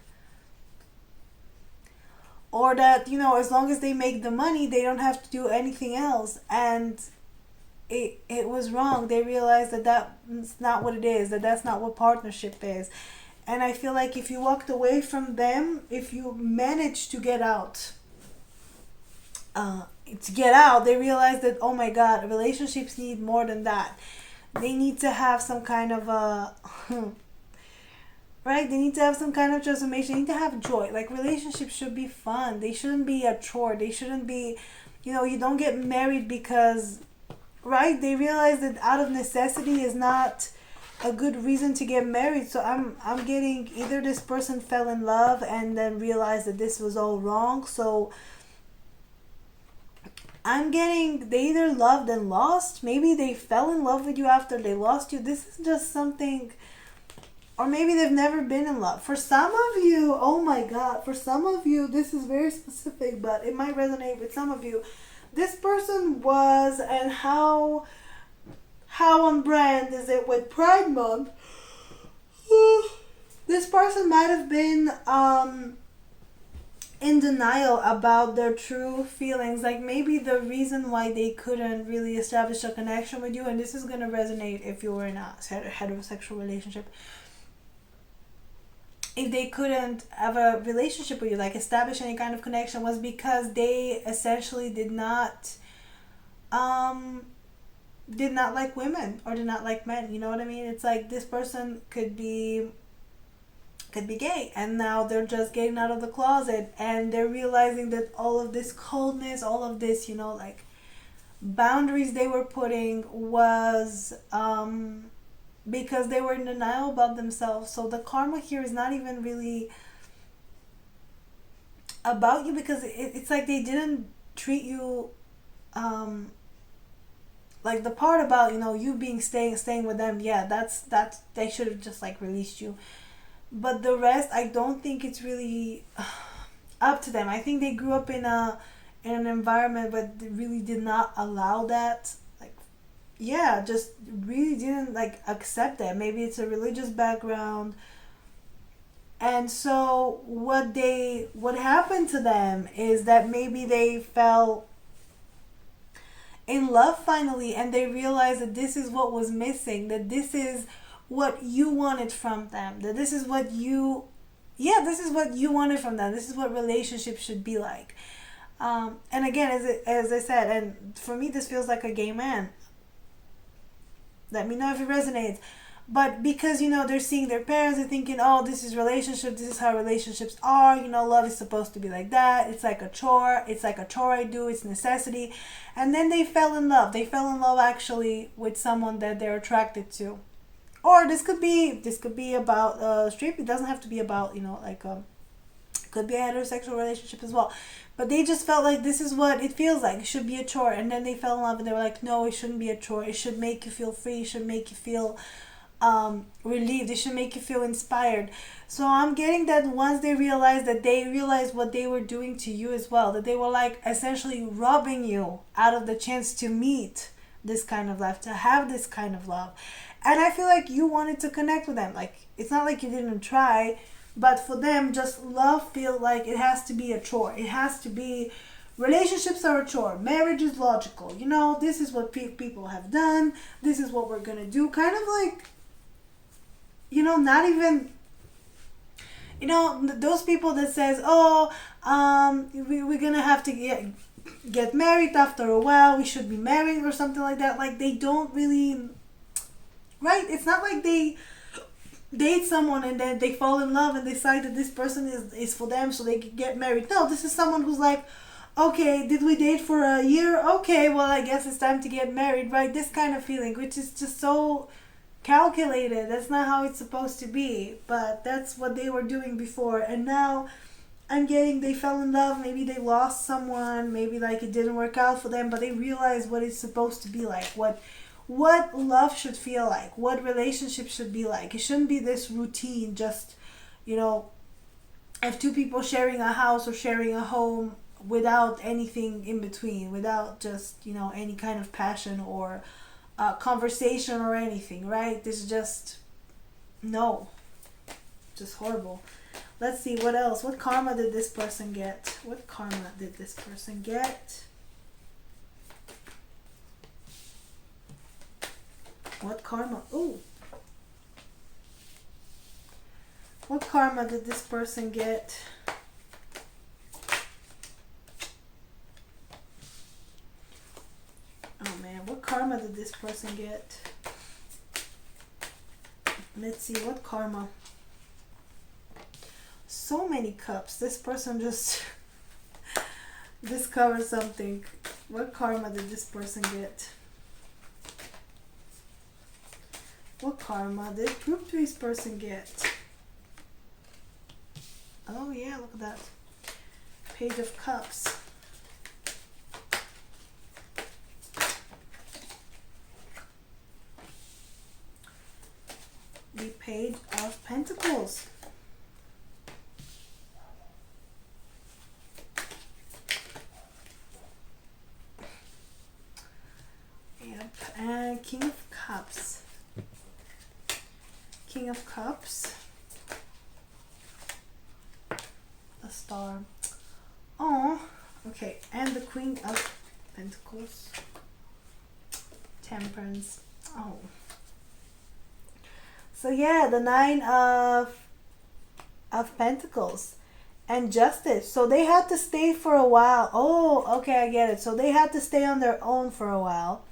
Or that, as long as they make the money, they don't have to do anything else. And it was wrong. They realized that that's not what it is, that that's not what partnership is. And I feel like if you walked away from them, if you managed to get out, they realize that, oh my God, relationships need more than that. They need to have some kind of a right? They need to have some kind of transformation. They need to have joy. Like, relationships should be fun. They shouldn't be a chore. They shouldn't be, you don't get married because, right? They realize that out of necessity is not a good reason to get married. So I'm getting either this person fell in love and then realized that this was all wrong. So I'm getting they either loved and lost. Maybe they fell in love with you after they lost you. This is just something, or maybe they've never been in love. For some of you, oh my God, for some of you, this is very specific, but it might resonate with some of you. This person was, and how on brand is it with Pride Month? This person might have been in denial about their true feelings. Like maybe the reason why they couldn't really establish a connection with you, and this is going to resonate if you were in a heterosexual relationship. If they couldn't have a relationship with you, like establish any kind of connection, was because they essentially did not like women or did not like men. You know what I mean? It's like this person could be gay, and now they're just getting out of the closet, and they're realizing that all of this coldness, all of this, you know, like boundaries they were putting was because they were in denial about themselves. So the karma here is not even really about you, because it's like they didn't treat you like the part about, you know, you being staying with them. Yeah, that's they should have just like released you. But the rest, I don't think it's really up to them. I think they grew up in an environment but they really did not allow that. Like, yeah, just really didn't like accept that. Maybe it's a religious background. And so what happened to them is that maybe they fell in love finally, and they realized that this is what was missing, that this is what you wanted from them, that this is what you wanted from them. This is what relationships should be like. And again, as I said, and for me this feels like a gay man. Let me know if it resonates. But because, you know, they're seeing their parents and thinking, oh, this is relationship, this is how relationships are, you know, love is supposed to be like that. It's like a chore I do, it's necessity. And then they fell in love. They fell in love actually with someone that they're attracted to. Or this could be about straight. It doesn't have to be about, you know, like could be a heterosexual relationship as well. But they just felt like this is what it feels like. It should be a chore. And then they fell in love and they were like, no, it shouldn't be a chore. It should make you feel free. It should make you feel relieved. It should make you feel inspired. So I'm getting that once they realized what they were doing to you as well, that they were like essentially robbing you out of the chance to meet this kind of love, to have this kind of love. And I feel like you wanted to connect with them. Like, it's not like you didn't try, but for them, just love feel like it has to be a chore. It has to be, relationships are a chore. Marriage is logical. You know, this is what people have done. This is what we're going to do. Kind of like, you know, not even, you know, those people that says, oh, we're going to have to get married after a while. We should be married or something like that. Like, they don't really, right? It's not like they date someone and then they fall in love and decide that this person is for them so they can get married. No, this is someone who's like, okay, did we date for a year? Okay, well, I guess it's time to get married, right? This kind of feeling, which is just so calculated. That's not how it's supposed to be, but that's what they were doing before. And now I'm getting they fell in love. Maybe they lost someone. Maybe like it didn't work out for them, but they realized what it's supposed to be like. What love should feel like, what relationships should be like. It shouldn't be this routine, just, you know, have two people sharing a house or sharing a home without anything in between, without just, you know, any kind of passion or conversation or anything, right? This is just, no, just horrible. Let's see, what else? What karma did this person get? What karma did this person get? What karma? Ooh. What karma did this person get? Oh man, what karma did this person get? Let's see, what karma? So many cups. This person just discovered something. What karma did this person get? What karma did group 3's person get? Oh yeah, look at that. Page of Cups. Page of Pentacles. Yep, and King of Cups. King of Cups. A star. Oh, okay, and the Queen of Pentacles. Temperance. Oh. So yeah, the Nine of Pentacles and Justice. So they had to stay for a while. Oh, okay, I get it. So they had to stay on their own for a while.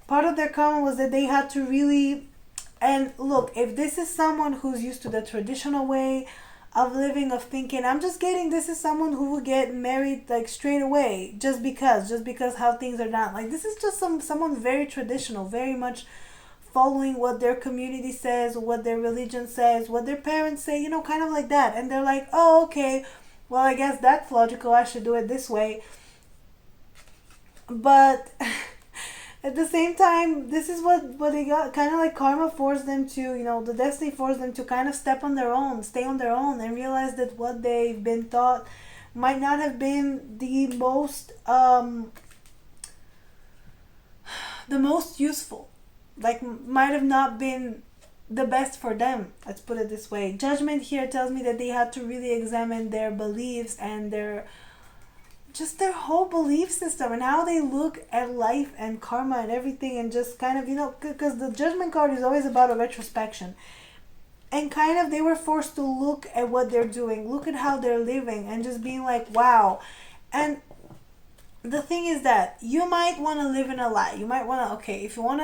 Part of their karma was that they had to really, and look, if this is someone who's used to the traditional way of living, of thinking, I'm just getting this is someone who will get married like straight away just because how things are done. Like this is just someone very traditional, very much following what their community says, what their religion says, what their parents say, you know, kind of like that. And they're like, oh, okay, well, I guess that's logical. I should do it this way. But at the same time, this is what they got, kind of like karma forced them to, you know, the destiny forced them to kind of step on their own, stay on their own, and realize that what they've been taught might not have been the most useful. Like, might have not been the best for them. Let's put it this way. Judgment here tells me that they had to really examine their beliefs and their whole belief system and how they look at life and karma and everything, and just kind of, you know, because the Judgment card is always about a retrospection. And kind of they were forced to look at what they're doing, look at how they're living, and just being like, wow. And the thing is that you might want to live in a lie. You might want to, okay, if you want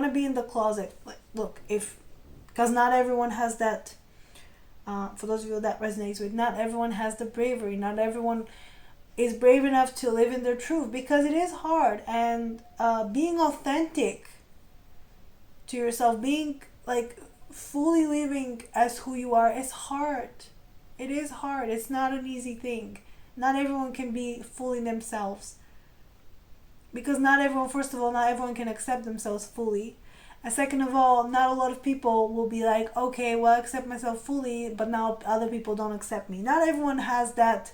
to be in the closet, like, look, because not everyone has that, for those of you that resonates with, not everyone has the bravery, not everyone is brave enough to live in their truth, because it is hard. And being authentic to yourself, being like fully living as who you are, is hard. It is hard. It's not an easy thing. Not everyone can be fully themselves, because not everyone can accept themselves fully. And second of all, not a lot of people will be like, okay, well, I accept myself fully, but now other people don't accept me. Not everyone has that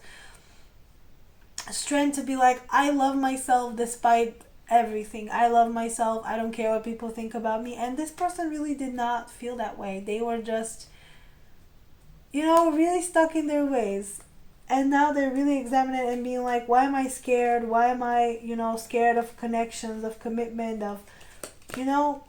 strength to be like, I love myself despite everything. I love myself. I don't care what people think about me. And this person really did not feel that way. They were just, you know, really stuck in their ways. And now they're really examining it and being like, why am I scared? Why am I, you know, scared of connections, of commitment, of, you know,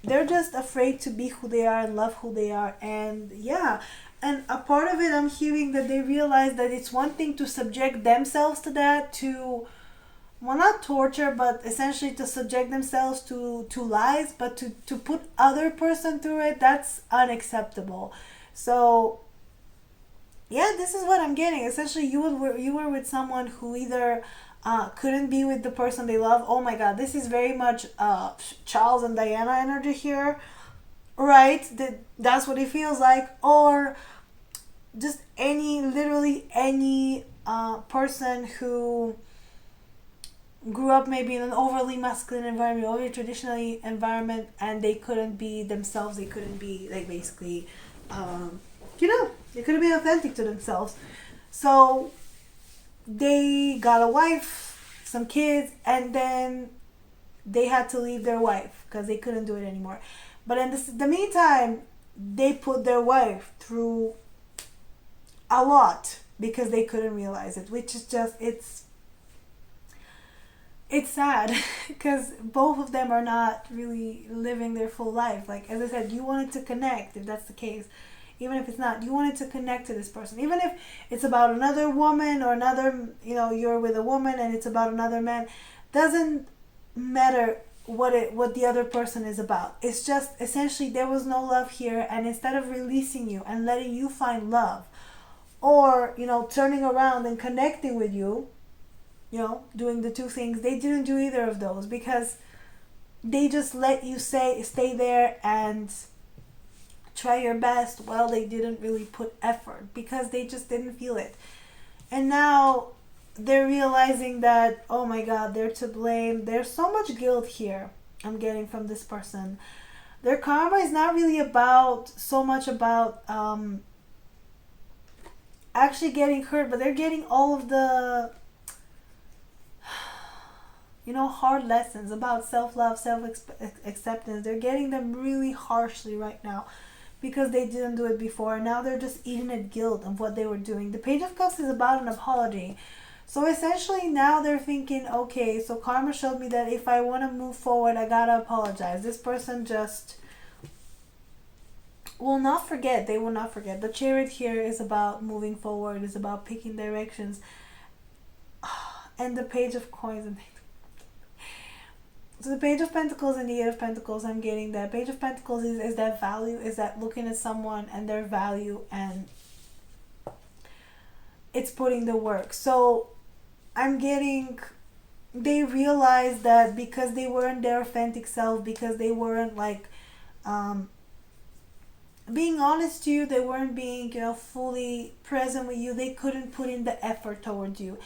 they're just afraid to be who they are and love who they are. And yeah, and a part of it, I'm hearing that they realize that it's one thing to subject themselves to that, to, well, not torture, but essentially to subject themselves to lies, but to put other person through it, that's unacceptable. So yeah, this is what I'm getting. Essentially, you were with someone who either couldn't be with the person they love. Oh my God, this is very much Charles and Diana energy here, right? That's what it feels like. Or just literally any person who grew up maybe in an overly masculine environment, overly traditional environment, and they couldn't be themselves. They couldn't be, like, basically, you know, they couldn't be authentic to themselves. So they got a wife, some kids, and then they had to leave their wife because they couldn't do it anymore. But in the meantime, they put their wife through a lot because they couldn't realize it, which is just, it's sad because both of them are not really living their full life. Like, as I said, you wanted to connect, if that's the case. Even if it's not, you wanted to connect to this person. Even if it's about another woman or another, you know, you're with a woman and it's about another man, doesn't matter what the other person is about. It's just essentially there was no love here, and instead of releasing you and letting you find love, or, you know, turning around and connecting with you, you know, doing the two things, they didn't do either of those, because they just let you stay there and try your best. Well, they didn't really put effort because they just didn't feel it. And now they're realizing that, oh my God, they're to blame. There's so much guilt here I'm getting from this person. Their karma is not really about so much about actually getting hurt, but they're getting all of the, hard lessons about self-love, self-acceptance. They're getting them really harshly right now because they didn't do it before. Now they're just eating at guilt of what they were doing. The Page of Cups is about an apology. So essentially now they're thinking, okay, so karma showed me that if I want to move forward, I gotta apologize. This person just will not forget. They will not forget. The Chariot here is about moving forward, is about picking directions. And the Page of Coins. So the Page of Pentacles and the Eight of Pentacles, I'm getting that. Page of Pentacles is that value, is that looking at someone and their value, and it's putting the work. So I'm getting, they realize that because they weren't their authentic self, because they weren't like being honest to you, they weren't being, fully present with you, they couldn't put in the effort towards you.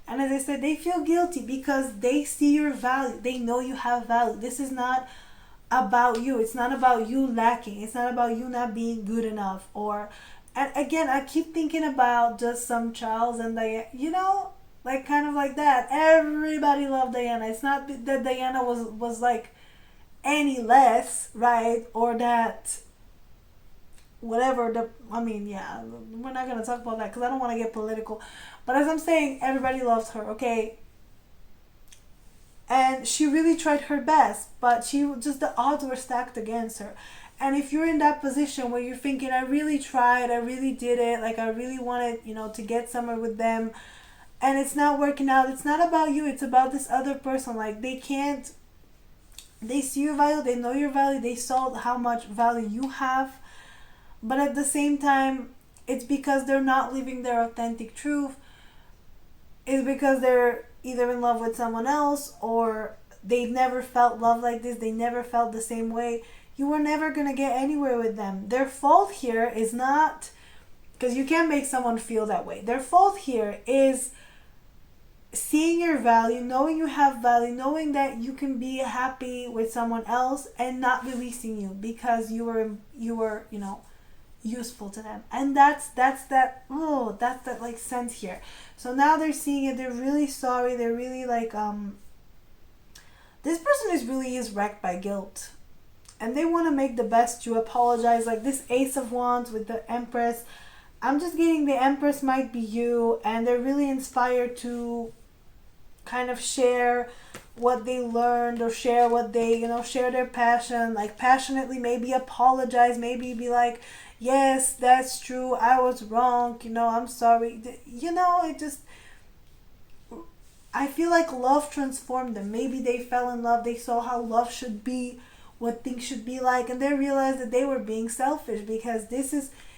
And as I said, they feel guilty because they see your value. They know you have value. This is not about you. It's not about you lacking. It's not about you not being good enough. And again, I keep thinking about just some Charles and Diana, like kind of like that. Everybody loved Diana. It's not that Diana was like any less, right? Or that whatever we're not going to talk about that because I don't want to get political, but as I'm saying, everybody loves her, okay? And she really tried her best, but the odds were stacked against her. And if you're in that position where you're thinking, I really tried, I really did it, like I really wanted, to get somewhere with them, and it's not working out, it's not about you, it's about this other person. Like they see your value, they know your value, they saw how much value you have. But at the same time, it's because they're not living their authentic truth. It's because they're either in love with someone else or they never felt love like this. They never felt the same way. You were never going to get anywhere with them. Their fault here is not, because you can't make someone feel that way. Their fault here is seeing your value, knowing you have value, knowing that you can be happy with someone else and not releasing you because you were useful to them. And that's that like sense here. So now they're seeing it, they're really sorry, they're really like this person is wrecked by guilt, and they want to make the best to apologize. Like this Ace of Wands with the Empress, I'm just getting the Empress might be you, and they're really inspired to kind of share what they learned or share what they share their passion, like passionately, maybe apologize, maybe be like, yes, that's true, I was wrong, I'm sorry, it just, I feel like love transformed them. Maybe they fell in love, they saw how love should be, what things should be like, and they realized that they were being selfish, because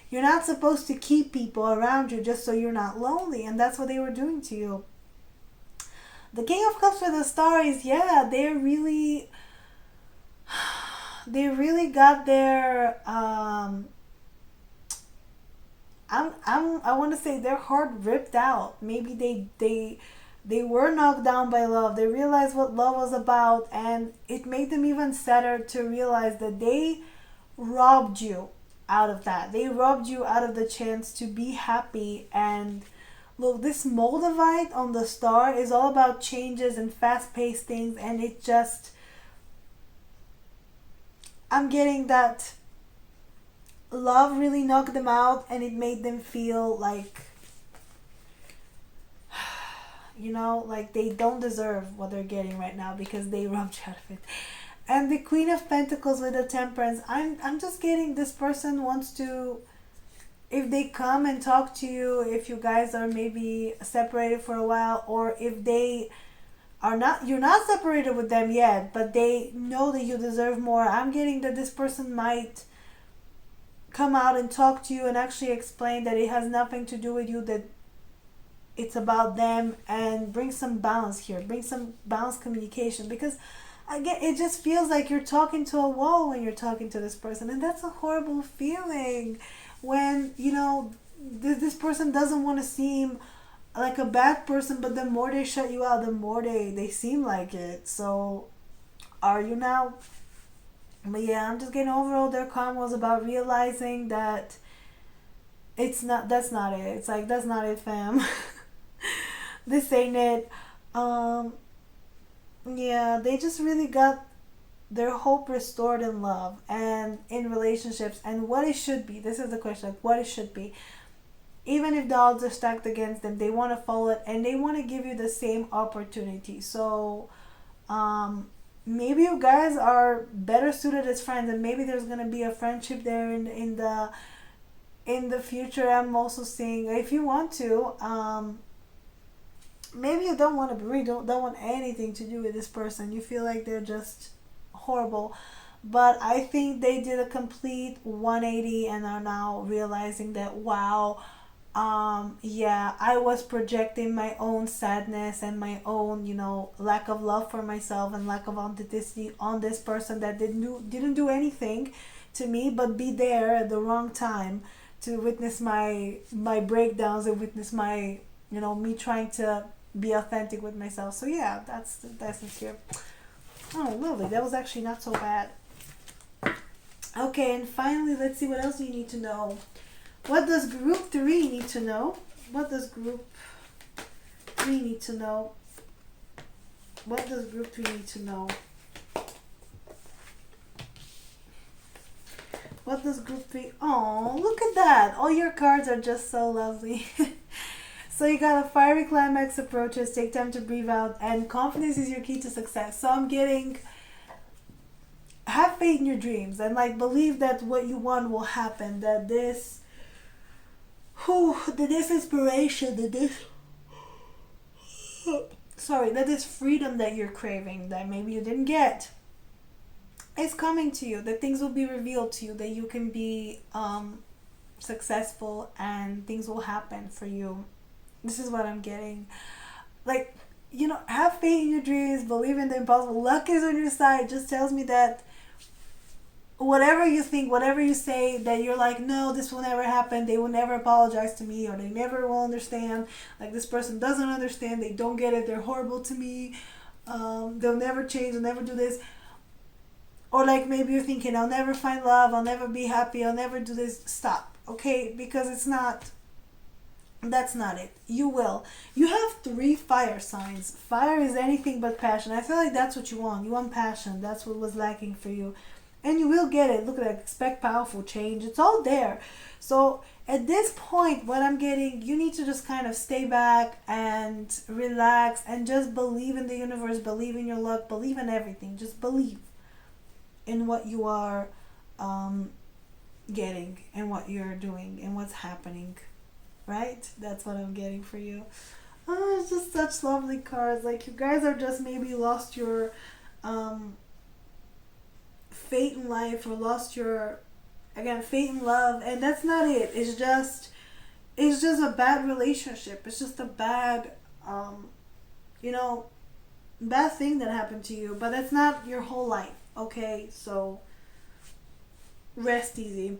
you're not supposed to keep people around you just so you're not lonely, and that's what they were doing to you. The King of Cups with the Star is, they really got their I want to say their heart ripped out. Maybe they were knocked down by love. They realized what love was about, and it made them even sadder to realize that they robbed you out of that. They robbed you out of the chance to be happy. And look, this Moldavite on the Star is all about changes and fast-paced things, and it just, I'm getting that love really knocked them out, and it made them feel like, like they don't deserve what they're getting right now because they robbed you out of it. And the Queen of Pentacles with the Temperance, I'm just getting this person wants to, if they come and talk to you, if you guys are maybe separated for a while, or if they are not, you're not separated with them yet, but they know that you deserve more, I'm getting that this person might come out and talk to you and actually explain that it has nothing to do with you, that it's about them, and bring some balance here, bring some balanced communication, because again, it just feels like you're talking to a wall when you're talking to this person, and that's a horrible feeling when this person doesn't want to seem like a bad person, but the more they shut you out, the more they seem like it. So are you now But yeah, I'm just getting overall their karma was about realizing that that's not it. It's like, that's not it, fam. This ain't it. Um, yeah, they just really got their hope restored in love and in relationships and what it should be. This is the question, like what it should be. Even if the odds are stacked against them, they want to follow it and they want to give you the same opportunity. So, maybe you guys are better suited as friends, and maybe there's gonna be a friendship there in the future. I'm also seeing, if you want to, maybe you don't want to really don't want anything to do with this person. You feel like they're just horrible, but I think they did a complete 180 and are now realizing that, wow, yeah, I was projecting my own sadness and my own, lack of love for myself and lack of authenticity on this person that didn't do anything to me but be there at the wrong time to witness my breakdowns and witness my, me trying to be authentic with myself. So yeah, that's the essence here. Oh, lovely. That was actually not so bad. Okay, and finally, let's see what else you need to know. What does group 3 need to know? What does group 3 need to know? What does group 3 need to know? What does group 3... Oh, look at that. All your cards are just so lovely. So you got a fiery climax approaches, take time to breathe out, and confidence is your key to success. So I'm getting... have faith in your dreams and like believe that what you want will happen, that this inspiration, that this freedom that you're craving, that maybe you didn't get, is coming to you, that things will be revealed to you, that you can be successful and things will happen for you. This is what I'm getting. Like, have faith in your dreams, believe in the impossible. Luck is on your side. Just tells me that whatever you think, whatever you say, that you're like, no, this will never happen, they will never apologize to me, or they never will understand, like this person doesn't understand, they don't get it, they're horrible to me, they'll never change, they'll never do this. Or like maybe you're thinking, I'll never find love, I'll never be happy, I'll never do this. Stop, okay? Because that's not it. You will. You have 3 fire signs. Fire is anything but passion. I feel like that's what you want. You want passion. That's what was lacking for you. And you will get it. Look at that. Expect powerful change. It's all there. So at this point, what I'm getting, you need to just kind of stay back and relax and just believe in the universe, believe in your luck, believe in everything. Just believe in what you are getting and what you're doing and what's happening. Right? That's what I'm getting for you. Oh, it's just such lovely cards. Like, you guys are just maybe lost your fate in life, or lost your, again, fate in love, and that's not it. It's just a bad relationship. It's just a bad bad thing that happened to you, but that's not your whole life. Okay, so rest easy.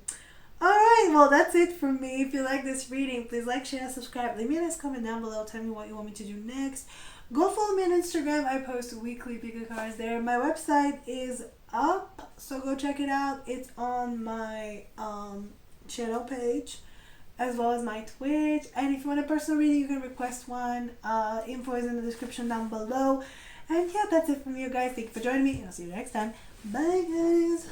Alright, well, that's it from me. If you like this reading, please like, share, and subscribe. Leave me a nice comment down below. Tell me what you want me to do next. Go follow me on Instagram. I post weekly pick a cards there. My website is up, so go check it out. It's on my channel page, as well as my Twitch. And if you want a personal reading, you can request one. Info is in the description down below. And yeah, that's it from you guys. Thank you for joining me, and I'll see you next time. Bye, guys.